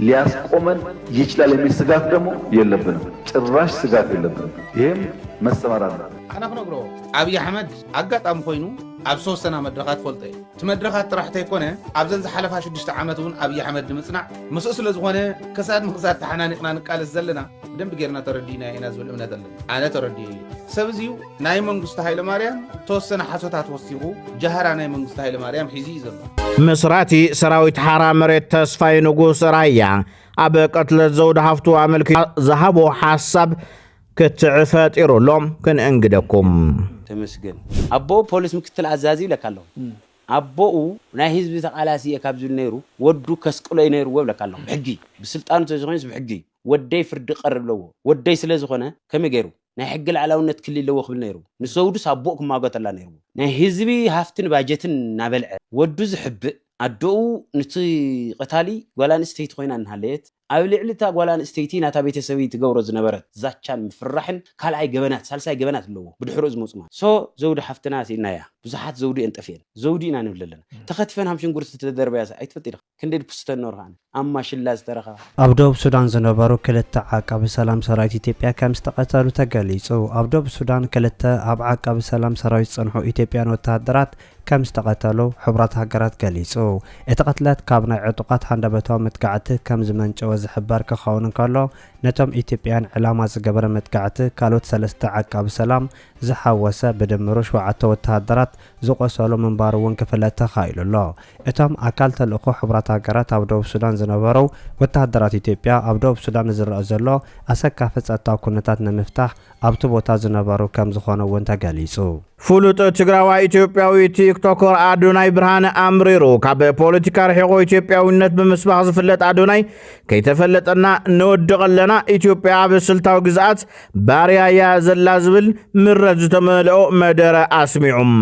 ሊያስቆመን ይችላል የሚል ስጋት ደግሞ የለብንም። ጭራሽ ስጋት የለብንም። ይሄም መሰማር አለበት። አና ክነግሮ አብይ አህመድ አጋጣሚ ኮይኑ ኣብ 3 መድረኻት ፈልጠ እቲ መድረኻት ጥራሕ ተይኮነ ኣብዘን ዝሓለፋ 6 ዓመት እውን አብይ አህመድ ንምጽናዕ መስኡ ስለ ዝኾነ ከሳድ ምክሳድ ተሓናኒቕና ንቃለስ ዘለና ደንብ ጌርና ተረዲና ኢና ዝብል እምነት ኣለና ኣነ ተረዲ ሰብዚዩ ናይ መንግስቱ ኃይለ ማርያም ተወሰነ ሓሶታት ወሲኹ ጃሃራ ናይ መንግስቱ ኃይለ ማርያም ሒዚ ዘሎ ምስራቲ ሰራዊት ሓራ መሬት ተስፋይ ንጉስ ራያ ኣብ ቀትለት ዘውድ ሃፍቱ ኣመልኪ ዝሃቦ ሓሳብ ክትዕፈጢሩሎም ክንእንግደኩም ተመስገን አቦ ፖሊስ ምክትል አዛዚ ለካለው አቦኡ ናይ ህዝብ ተቃላሲ ካብዙል ነይሩ ወዱ ከስቅሎይ ነይሩ ወብለካለው ብሕጊ ብስልጣኑ ተዝኾንስ ብሕጊ ወደይ ፍርዲ ቀርብለዎ ወደይ ስለ ዝኾነ ከመይ ገይሩ ናይ ሕጊ ልዕላውነት ክልለዎ ክብል ነይሩ ንሰውዱስ አቦኡ ክማጎተላ ነይሩ ናይ ህዝቢ ሃፍትን ባጀትን ናበልዐ ወዱ ዝሕብእ አዶኡ ነቲ ቀታሊ ጓላን ስተይቲ ኮይና እንሃለየት ኣብ ልዕልታ ጓላን ስተይቲ ናታ ቤተሰቢ ትገብሮ ዝነበረት ዛቻን ምፍራሕን ካልኣይ ገበናት ሳልሳይ ገበናት ኣለዎ ብድሕሮ ዝመጽማ ዘውዲ ሓፍትና ሲናያ ብዙሓት ዘውዲ እንጠፍየን ዘውዲ ኢና ንብለለና ተኸትፈን ሃምሽን ጉርስ ተደርበያ ኣይትፈጥሪ ክንደይ ፕስተን ኖርሃን ኣማ ሽላ ዝተረኻ ኣብ ደቡብ ሱዳን ዝነበሩ ክልተ ዓቃቢ ሰላም ሰራዊት ኢትዮጵያ ከም ዝተቐተሉ ተገሊጹ ኣብ ደቡብ ሱዳን ክልተ ኣብ ዓቃቢ ሰላም ሰራዊት ጽንሑ ኢትዮጵያን ወተሃደራት ከም ዝተቐተሉ ሕቡራት ሃገራት ገሊጹ እቲ ቅትለት ካብ ናይ ዕጡቃት ሃንደበታዊ መጥቃዕቲ ከም ዝመንጨወ ዝሕበር ክኸውን እንከሎ ነቶም ኢትዮጵያን ዕላማ ዝገበረ መጥቃዕቲ ካልኦት 3 ዓቃቢ ሰላም ዝሓወሰ ብድምሩ 7 ወተሃደራት ዝቆሰሉ ምንባር እውን ክፍለት ተኻኢሉ ኣሎ እቶም ኣካል ተልእኮ ሕቡራት ሃገራት ኣብ ደቡብ ሱዳን ዝነበሩ ወተሃደራት ኢትዮጵያ ኣብ ደቡብ ሱዳን ዝረአ ዘሎ ኣሰካፊ ጸጥታዊ ኩነታት ንምፍታሕ ኣብቲ ቦታ ዝነበሩ ከም ዝኾነ እውን ተገሊጹ ፍሉጥ ትግራዋይ ኢትዮጵያዊ ቲክቶከር አዶናይ ብርሃነ አምሪሩ ካብ ፖለቲካ ርሒቁ ኢትዮጵያዊነት ብምስባኽ ዝፍለጥ አዶናይ ከይተፈለጠና ንወድቐለና ኢትዮጵያ ኣብ ስልታዊ ግዝኣት ባርያያ ዘላ ዝብል ምረት ዝተመልኦ መደረ አስሚዑም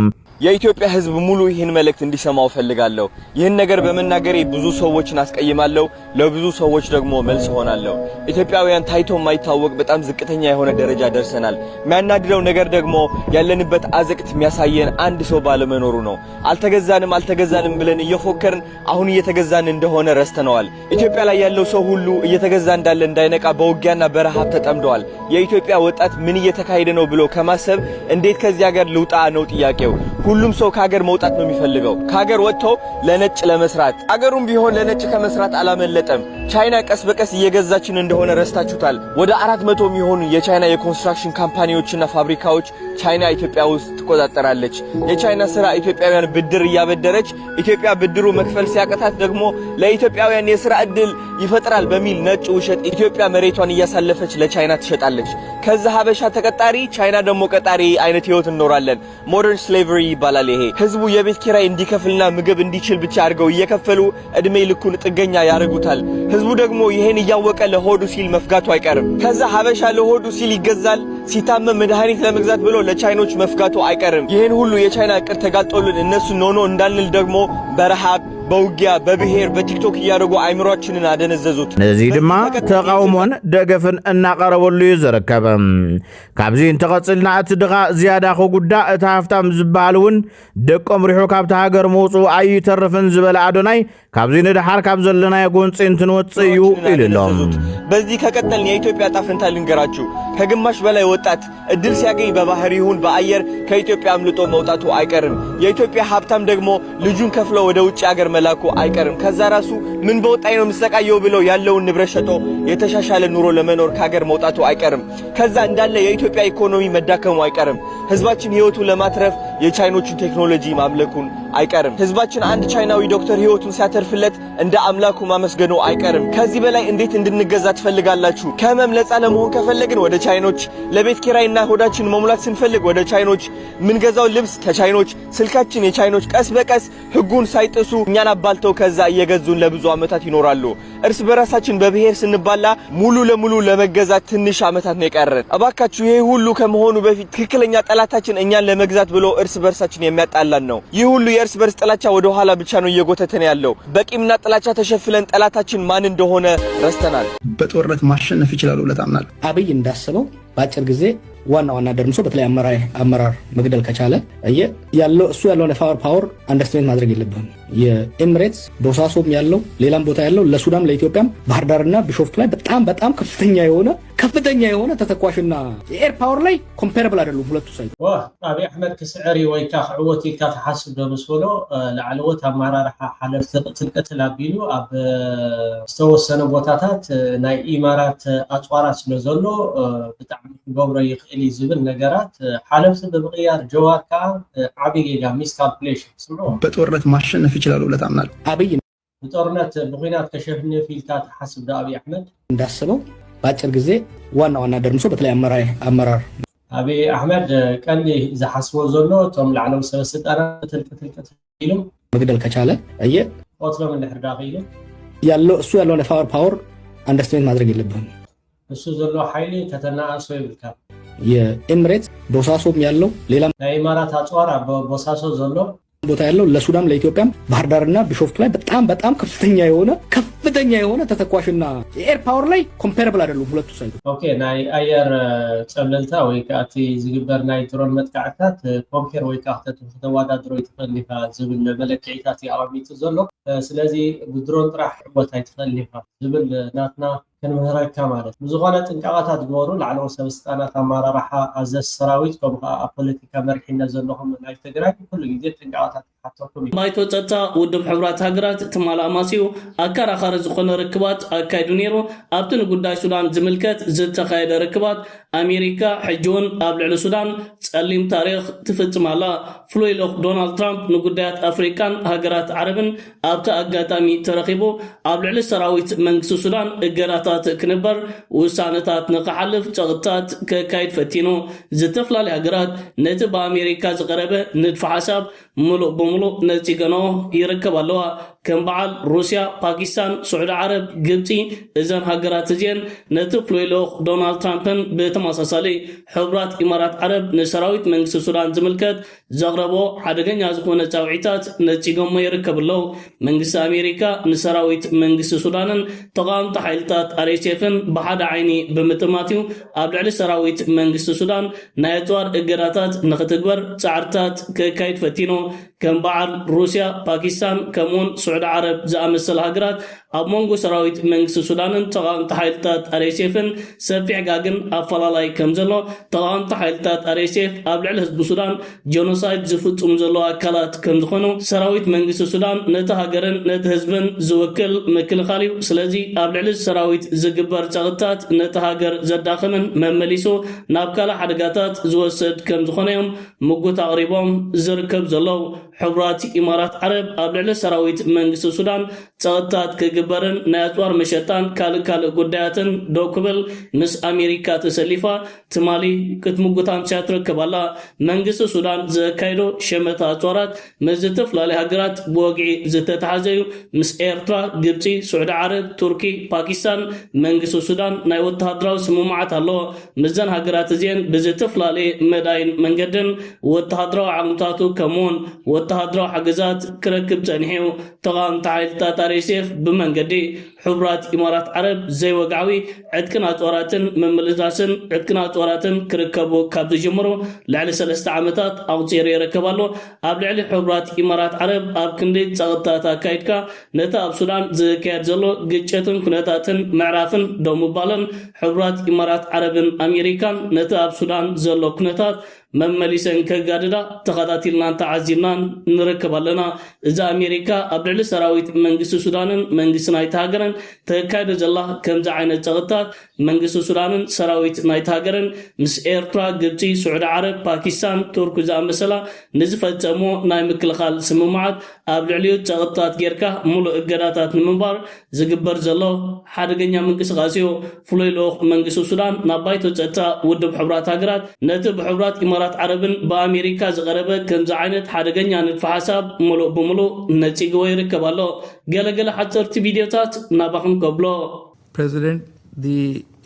የኢትዮጵያ ህዝብ ሙሉ ይህን መልእክት እንዲሰማው ፈልጋለሁ ይህን ነገር በመናገሬ ብዙ ሰዎችን አስቀይማለሁ ለብዙ ሰዎች ደግሞ መልስ ሆናለሁ ኢትዮጵያውያን ታይቶ ማይታወቅ በጣም ዝቅተኛ የሆነ ደረጃ ደርሰናል የሚያናድደው ነገር ደግሞ ያለንበት አዘቅት የሚያሳየን አንድ ሰው ባለመኖሩ ነው አልተገዛንም ብለን እየፎከርን አሁን እየተገዛን እንደሆነ ረስተነዋል ኢትዮጵያ ላይ ያለው ሰው ሁሉ እየተገዛ እንዳለ እንዳይነቃ በውጊያና በረሃብ ተጠምደዋል የኢትዮጵያ ወጣት ምን እየተካሄደ ነው ብሎ ከማሰብ እንዴት ከዚህ ሀገር ልውጣ ነው ጥያቄው ሁሉም ሰው ከሀገር መውጣት ነው የሚፈልገው ከሀገር ወጥቶ ለነጭ ለመስራት ሀገሩም ቢሆን ለነጭ ከመስራት አላመለጠም ቻይና ቀስ በቀስ እየገዛችን እንደሆነ ረስታችሁታል ወደ 400 የሚሆኑ የቻይና የኮንስትራክሽን ካምፓኒዎችና ፋብሪካዎች ቻይና ኢትዮጵያ ውስጥ ተቆጣጠራለች የቻይና ስራ ኢትዮጵያውያን ብድር እያበደረች ኢትዮጵያ ብድሩ መክፈል ሲያቀታት ደግሞ ለኢትዮጵያውያን የሥራ ዕድል ይፈጥራል በሚል ነጭ ውሸት ኢትዮጵያ መሬቷን እያሳለፈች ለቻይና ትሸጣለች ከዛ ሀበሻ ተቀጣሪ ቻይና ደግሞ ቀጣሪ አይነት ህይወት እንኖራለን ሞደርን ስሌቨሪ ይባላል ይሄ ህዝቡ የቤት ኪራይ እንዲከፍልና ምግብ እንዲችል ብቻ አድርገው እየከፈሉ እድሜ ልኩን ጥገኛ ያረጉታል ህዝቡ ደግሞ ይሄን እያወቀ ለሆዱ ሲል መፍጋቱ አይቀርም ከዛ ሀበሻ ለሆዱ ሲል ይገዛል ሲታመም መድኃኒት ለመግዛት ብሎ ለቻይኖች መፍጋቱ አይቀርም ይሄን ሁሉ የቻይና እቅድ ተጋልጦልን እነሱ ኖኖ እንዳልል ደግሞ በረሃብ በውጊያ በብሔር በቲክቶክ እያደረጉ አይምሮአችንን አደነዘዙት ነዚህ ድማ ተቃውሞን ደገፍን እናቀረበሉ ይዘረከበ ካብዚ እንተቀጽልና እትድኻ ዝያዳ ጉዳ እታ ሃፍታም ዝበሃልውን ደቆም ሪሑ ካብታ ሃገር መውፁ ኣይተርፍን ዝበለ አዶናይ ካብዚ ንድሓር ካብ ዘለና የጎንጽ እንትንወጽእ እዩ ኢልሎም በዚህ ከቀጠልን የኢትዮጵያ ጣፍንታ ልንገራችሁ ከግማሽ በላይ ወጣት እድል ሲያገኝ በባህር ይሁን በአየር ከኢትዮጵያ አምልጦ መውጣቱ አይቀርም የኢትዮጵያ ሀብታም ደግሞ ልጁን ከፍሎ ወደ ውጭ ሀገር መላኩ አይቀርም ከዛ ራሱ ምን በወጣይ ነው መሰቃየው ብለው ያለውን ንብረት ሸጦ የተሻሻለ ኑሮ ለመኖር ከሀገር መውጣቱ አይቀርም ከዛ እንዳለ የኢትዮጵያ ኢኮኖሚ መዳከሙ አይቀርም ህዝባችን ህይወቱ ለማትረፍ የቻይኖቹን ቴክኖሎጂ ማምለኩን አይቀርም። ህዝባችን አንድ ቻይናዊ ዶክተር ህይወቱን ሲያተርፍለት እንደ አምላኩ ማመስገኑ አይቀርም። ከዚህ በላይ እንዴት እንድንገዛ ትፈልጋላችሁ? ከህመም ነፃ ለመሆን ከፈለግን ወደ ቻይኖች፣ ለቤት ኪራይና ሆዳችን መሙላት ስንፈልግ ወደ ቻይኖች፣ ምንገዛው ልብስ ከቻይኖች፣ ስልካችን የቻይኖች። ቀስ በቀስ ህጉን ሳይጥሱ እኛን አባልተው ከዛ እየገዙን ለብዙ ዓመታት ይኖራሉ። እርስ በራሳችን በብሔር ስንባላ ሙሉ ለሙሉ ለመገዛት ትንሽ ዓመታት ነው የቀረን። እባካችሁ ይሄ ሁሉ ከመሆኑ በፊት ትክክለኛ ጠላታችን እኛን ለመግዛት ብሎ እርስ በርሳችን የሚያጣላን ነው። ይህ ሁሉ የእርስ በርስ ጥላቻ ወደ ኋላ ብቻ ነው እየጎተተን ያለው። በቂምና ጥላቻ ተሸፍለን ጠላታችን ማን እንደሆነ ረስተናል። በጦርነት ማሸነፍ ይችላል ብለህ ታምናለህ? አብይ እንዳሰበው በአጭር ጊዜ ዋና ደርምሶ በተለይ አመራር መግደል ከቻለ ያለው እሱ ያለውን ፓወር አንደርስታንድ ማድረግ የለብህም። የኤምሬትስ ቦሳሶም ያለው ሌላም ቦታ ያለው ለሱዳን ለኢትዮጵያም ባህር ዳርና ቢሾፍቱ ላይ በጣም ከፍተኛ የሆነ ተተኳሽና የኤር ፓወር ላይ ኮምፓረብል አይደሉም ሁለቱ ሳይት። አብይ አሕመድ ክስዕሪ ወይ ካዕወት ኢልካ ተሓስብ ዶ መስሎ ላዕለዎት አመራርሓ ሓለፍቲ ትንቀትል ኣቢሉ ኣብ ዝተወሰነ ቦታታት ናይ ኢማራት ኣፅዋራት ስለ ዘሎ ብጣዕሚ ክገብሮ ይኽእል ዝብል ነገራት ሓለፍቲ ብምቕያር ጀዋር ከዓ ዓብይ ጌጋ ሚስ ካልኩሌሽን ስምዑ። በጦርነት ማሸነፍ ይችላል ብለህ ታምናለህ? አብይ በጦርነት ብኩናት ከሸፍነፍ ኢልካ ተሓስብ ዶ አብይ አሕመድ እንዳሰበው በአጭር ጊዜ ዋና ደርምሶ በተለይ አመራር አብይ አሕመድ ቀንዲ ዝሓስቦ ዘሎ እቶም ላዕለዊ ሰበስልጣናት ትልቅት ኢሎም መግደል ከቻለ ቆትሎም እንድሕር ዳኺሉ እሱ ያለውን ፓወር አንደርስታንድ ማድረግ የለብህም። እሱ ዘሎ ሓይሊ ከተናእሶ ይብልካ። የኤምሬትስ ቦሳሶም ያለው ሌላም ናይ ኢማራት ኣፅዋር ኣብ ቦሳሶ ዘሎ ቦታ ያለው ለሱዳን ለኢትዮጵያም ባህር ዳርና ቢሾፍቱ ላይ በጣም ከፍተኛ የሆነ ተተኳሽና የኤር ፓወር ላይ ኮምፓረብል አይደሉም ሁለቱ ሳይት። ኦኬ ናይ አየር ፀብለልታ ወይ ከአቲ ዝግበር ናይ ድሮን መጥቃዕታት ኮምፔር ወይ ከአቲ ተዋዳድሮ ይተፈልፋ ዝብል መለክዒታት ኣቐሚጡ ዘሎ። ስለዚ ብድሮን ጥራሕ ቦታ ይተፈልፋ ዝብል ናትና ክንምህረካ ማለት ብዝኾነ ጥንቃቐታት ግበሩ። ላዕለዎት ሰበስልጣናት ኣመራርሓ ኣዘዝ ሰራዊት ከምኡ ከዓ ኣብ ፖለቲካ መሪሕነት ዘለኹም ናይ ትግራይ ኩሉ ግዜ ጥንቃቐታት ሓተኩም እዩ። ባይቶ ፀጥታ ውድብ ሕቡራት ሃገራት ተመላማሲኡ ኣከራኻሪ ዝኾነ ርክባት ኣካይዱ ነይሩ። ኣብቲ ንጉዳይ ሱዳን ዝምልከት ዝተኻየደ ርክባት ኣሜሪካ ሕጂ እውን ኣብ ልዕሊ ሱዳን ጸሊም ታሪክ ትፍጽም ኣላ። ፍሉይ ልኡኽ ዶናልድ ትራምፕ ንጉዳያት ኣፍሪካን ሃገራት ዓረብን ኣብቲ ኣጋጣሚ ተረኺቡ ኣብ ልዕሊ ሰራዊት መንግስቲ ሱዳን እገዳታት ክንበር ውሳነታት ንኽሓልፍ ፀቕጥታት ከካይድ ፈቲኑ ዝተፈላለዩ ሃገራት ነቲ ብኣሜሪካ ዝቐረበ ንድፊ ሓሳብ ሙሉእ ብምሉእ ነፂገኖ ይርከብ ኣለዋ። ከም በዓል ሩስያ፣ ፓኪስታን፣ ስዑድ ዓረብ፣ ግብፂ እዘን ሃገራት እዚአን ነቲ ፍሉይ ልኡኽ ዶናልድ ትራምፕን ብተመሳሳሊ ሕቡራት ኢማራት ዓረብ ንሰራዊት መንግስቲ ሱዳን ዝምልከት ዘቕረቦ ሓደገኛ ዝኾነ ፃውዒታት ነፂጎሞ ይርከብ ኣለው። መንግስቲ ኣሜሪካ ንሰራዊት መንግስቲ ሱዳንን ተቃዋምቲ ሓይልታት RSFን ብሓደ ዓይኒ ብምጥማትዩ ኣብ ልዕሊ ሰራዊት መንግስቲ ሱዳን ናይ ኣፅዋር እገዳታት ንኽትግበር ፃዕርታት ከካይድ ፈቲኑ ከም በዓል ሩስያ፣ ፓኪስታን ከምኡውን ስዑድ ዓረብ ዝኣመሰለ ሃገራት ኣብ መንጎ ሰራዊት መንግስቲ ሱዳንን ተቃዋምቲ ሓይልታት RSFን ሰፊሕ ጋግን ኣፈላላይ ከም ዘሎ ተቃዋምቲ ሓይልታት RSF ኣብ ልዕሊ ህዝቢ ሱዳን ጀኖሳይድ ዝፍጽሙ ዘለዉ ኣካላት ከም ዝኾኑ ሰራዊት መንግስቲ ሱዳን ነቲ ሃገርን ነቲ ህዝብን ዝውክል ምክልኻል እዩ። ስለዚ ኣብ ልዕሊ ሰራዊት ዝግበር ፀቕጥታት ነቲ ሃገር ዘዳኽምን መመሊሱ ናብ ካልእ ሓደጋታት ዝወስድ ከም ዝኾነ እዮም ምጉት ኣቕሪቦም ዝርከብ ዘለው። ሕቡራት ኢማራት ዓረብ ኣብ ልዕሊ ሰራዊት መንግስቲ ሱዳን ፀቕጥታት ክግበርን ናይ ኣፅዋር መሸጣን ካልእ ጉዳያትን ደው ክብል ምስ ኣሜሪካ ተሰሊፋ ትማሊ ክትምጉታን ትርከብ ኣላ። መንግስቲ ሱዳን ዘካይዶ ሸመታ ኣፅዋራት ምስ ዝተፈላለዩ ሃገራት ብወግዒ ዝተተሓዘዩ ምስ ኤርትራ፣ ግብፂ፣ ስዑድ ዓረብ፣ ቱርኪ፣ ፓኪስታን መንግስቲ ሱዳን ናይ ወተሃደራዊ ስምምዓት ኣለዎ። ምዘን ሃገራት እዚአን ብዝተፈላለየ መዳይን መንገድን ወተሃደራዊ ዓቕምታቱ ከምኡውን ወተሃደራዊ ሓገዛት ክረክብ ፀኒሑ ተቃዋምቲ ሓይልታት RSF ብመንገዲ ሕቡራት ኢማራት ዓረብ ዘይወግዓዊ ዕጥቅን ኣፅዋራትን ምምልላስን ዕጥቅን ኣፅዋራትን ክርከቡ ካብ ዝጀመሩ ልዕሊ 3 ዓመታት ኣቁፂሩ ይርከብ ኣሎ። ኣብ ልዕሊ ሕቡራት ኢማራት ዓረብ ኣብ ክንዲ ፀቕጥታት ኣካይድካ ነቲ ኣብ ሱዳን ዝካየድ ዘሎ ግጭትን ኩነታትን ምዕራፍን ደው ምባልን ሕቡራት ኢማራት ዓረብን ኣሜሪካን ነቲ ኣብ ሱዳን ዘሎ ኩነታት መመሊሰን ከጋድዳ ተኸታቲልናን ተዓዚብናን ንርከብ ኣለና። እዛ ኣሜሪካ ኣብ ልዕሊ ሰራዊት መንግስቲ ሱዳንን መንግስቲ ናይቲ ሃገርን ተካይዶ ዘላ ከምዚ ዓይነት ፀቕጥታት መንግስቲ ሱዳንን ሰራዊት ናይቲ ሃገርን ምስ ኤርትራ ግብፂ ስዑድ ዓረብ ፓኪስታን ቱርክ ዝኣመሰላ ንዝፈፀሞ ናይ ምክልኻል ስምምዓት ኣብ ልዕሊኡ ፀቕጥታት ጌርካ ሙሉእ እገዳታት ንምንባር ዝግበር ዘሎ ሓደገኛ ምንቅስቃስ እዩ ፍሉይ ልኡኽ መንግስቲ ሱዳን ናብ ባይቶ ፀጥታ ውድብ ሕቡራት ሃገራት ነቲ ብሕቡራት ኢማራት ዓረብን በአሜሪካ ዝቐረበ ከምዚ ዓይነት ሓደገኛ ንድፈ ሓሳብ ሙሉእ ብምሉእ ነፂግዎ ይርከብ ኣሎ ገለገለ ሓፀርቲ ቪድዮታት ናባኹም ከብሎ President, the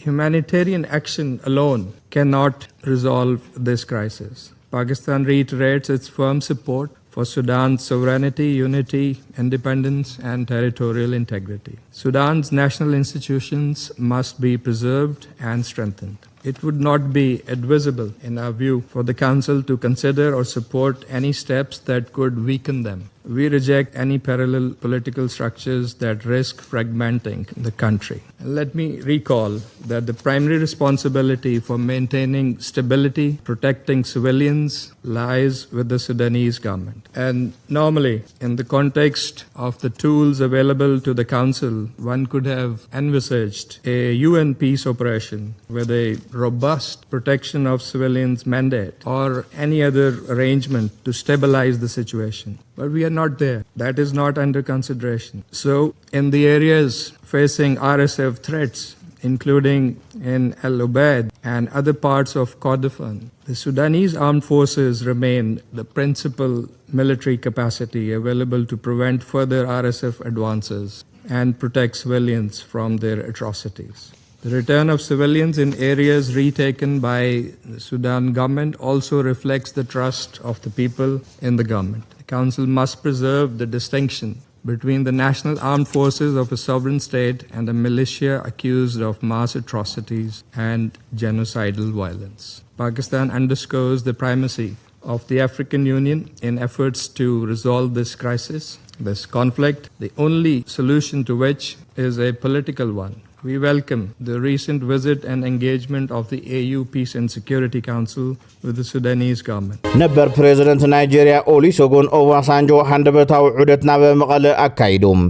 humanitarian action alone cannot resolve this crisis. Pakistan reiterates its firm support for Sudan's sovereignty, unity, independence, and territorial integrity. Sudan's national institutions must be preserved and strengthened. It would not be advisable, in our view, for the Council to consider or support any steps that could weaken them. We reject any parallel political structures that risk fragmenting the country. Let me recall that the primary responsibility for maintaining stability, protecting civilians, lies with the Sudanese government. And normally, in the context of the tools available to the Council, one could have envisaged a UN peace operation with a robust protection of civilians mandate or any other arrangement to stabilize the situation. But we are not there. That is not under consideration. So, in the areas facing RSF threats, including in Al Ubaid and other parts of Kordofan, the Sudanese armed forces remain the principal military capacity available to prevent further RSF advances and protect civilians from their atrocities. The return of civilians in areas retaken by the Sudan government also reflects the trust of the people in the government. The Council must preserve the distinction between the national armed forces of a sovereign state and a militia accused of mass atrocities and genocidal violence. Pakistan underscores the primacy of the African Union in efforts to resolve this crisis, this conflict, the only solution to which is a political one. We welcome the recent visit and engagement of the AU Peace and Security Council with the Sudanese government. ነበር ፕሬዝደንት ናይጄሪያ ኦሉሴጉን ኦባሳንጆ ሃንደበታዊ ዑደት ናብ መቐለ ኣካይዶም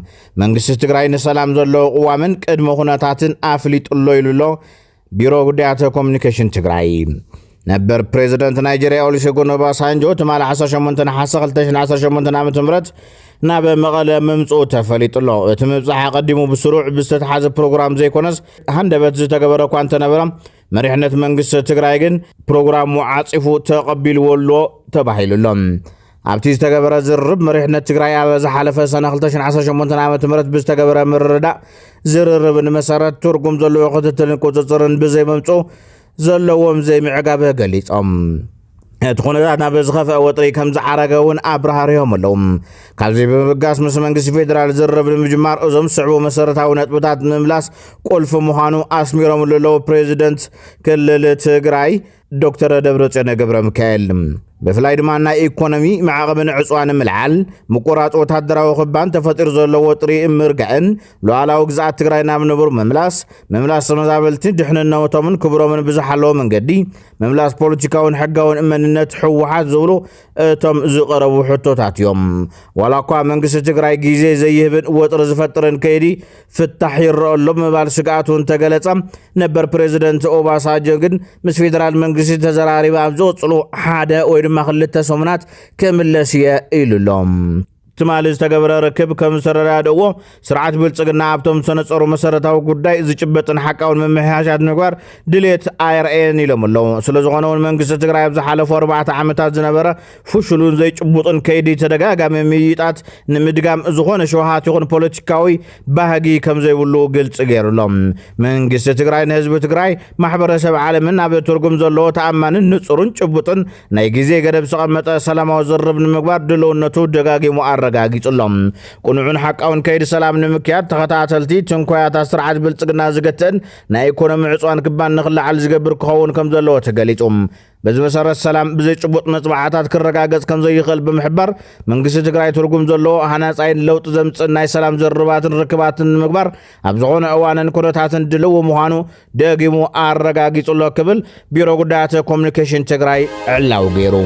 መንግስቲ ትግራይ ንሰላም ዘለዎ ቅዋምን ቅድመ ኩነታትን ኣፍሊጡሎ ኢሉሎ ቢሮ ጉዳያት ኮሙኒኬሽን ትግራይ ነበር ፕሬዝደንት ናይጄሪያ ኦሉሴጉን ኦባሳንጆ ትማል 18 ነሐሴ 2018 ዓ.ም ናብ መቐለ ምምጽኡ ተፈሊጡሎ እቲ ምብጻሕ ቀዲሙ ብስሩዕ ብዝተሓዘ ፕሮግራም ዘይኮነስ ሃንደበት ዝተገበረ እኳ እንተነበረ መሪሕነት መንግስቲ ትግራይ ግን ፕሮግራሙ ዓጺፉ ተቐቢልዎሎ ተባሂሉሎ ኣብቲ ዝተገበረ ዝርብ መሪሕነት ትግራይ ኣብ ዝሓለፈ ሰነ 2018 ዓ.ም ብዝተገበረ ምርዳእ ዝርርብ ንመሰረት ትርጉም ዘለዎ ክትትልን ቁፅፅርን ብዘይ መምጽኡ ዘለዎም ዘይምዕጋብ ገሊጾም እቲ ኩነታት ናብ ዝኸፍአ ወጥሪ ከም ዝዓረገውን ኣብራሃርዮም ኣለዉ ካብዚ ብምብጋስ ምስ መንግስቲ ፌደራል ዝርርብ ንምጅማር እዞም ስዕቡ መሰረታዊ ነጥብታት ንምምላስ ቁልፊ ምዃኑ ኣስሚሮም ዘለዉ ፕሬዚደንት ክልል ትግራይ ዶክተር ደብረጽዮን ገብረ ሚካኤል ብፍላይ ድማ ናይ ኢኮኖሚ ማዕቐብን ዕፅዋን ምልዓል ምቁራጽ ወታደራዊ ክባን ተፈጢሩ ዘለዎ ወጥሪ ምርግዕን ሉዓላዊ ግዝኣት ትግራይ ናብ ንቡር መምላስ ተመዛበልቲ ድሕንነቶምን ክብሮምን ብዝሓለዎ መንገዲ መምላስ ፖለቲካውን ሕጋውን መንነት ሕወሓት ዝብሉ እቶም ዝቐረቡ ሕቶታት እዮም ዋላ እኳ መንግስቲ ትግራይ ግዜ ዘይህብን ወጥሪ ዝፈጥርን ከይዲ ፍታሕ ይረአሎ ምባል ስግኣቱን ተገለጸ ነበር ፕሬዚደንት ኦባሳንጆ ግን ምስ ፌደራል መንግስቲ ተዘራሪባ ኣብ ዝቕፅሉ ሓደ ወይ ድማ ክልተ ሰሙናት ክምለስ እየ ኢሉሎም ትማል ዝተገበረ ርክብ ከም ዝተረዳድእዎ ስርዓት ብልጽግና ኣብቶም ዝተነጸሩ መሰረታዊ ጉዳይ ዝጭበጥን ሓቃውን መምሕያሻት ምግባር ድሌት ኣይርአየን ኢሎም ኣለዉ ስለ ዝኾነ እውን መንግስቲ ትግራይ ኣብ ዝሓለፉ 4 ዓመታት ዝነበረ ፍሽሉን ዘይጭቡጥን ከይዲ ተደጋጋሚ ምይጣት ንምድጋም ዝኾነ ሸውሃት ይኹን ፖለቲካዊ ባህጊ ከም ዘይብሉ ግልጽ ገይሩሎም መንግስቲ ትግራይ ንህዝቢ ትግራይ ማሕበረሰብ ዓለምን ኣብ ትርጉም ዘለዎ ተኣማንን ንጹርን ጭቡጥን ናይ ግዜ ገደብ ዝተቐመጠ ሰላማዊ ዝርርብ ንምግባር ድልውነቱ ደጋጊሙ ጋጊጽሎም ቁኑዑን ሓቃውን ከይዲ ሰላም ንምክያድ ተኸታተልቲ ትንኮያታት ስርዓት ብልጽግና ዝገትእን ናይ ኢኮኖሚ ዕፅዋን ክባን ንኽላዓል ዝገብር ክኸውን ከም ዘለዎ ተገሊጹ በዚ መሰረት ሰላም ብዘይጭቡጥ መጽባዕታት ክረጋገጽ ከም ዘይኽእል ብምሕባር መንግስቲ ትግራይ ትርጉም ዘለዎ ሃናጻይን ለውጢ ዘምጽእ ናይ ሰላም ዝርርባትን ርክባትን ንምግባር ኣብ ዝኾነ እዋንን ኩነታትን ድልው ምዃኑ ደጊሙ ኣረጋጊጹሎ ክብል ቢሮ ጉዳያት ኮሙኒኬሽን ትግራይ ዕላው ገይሩ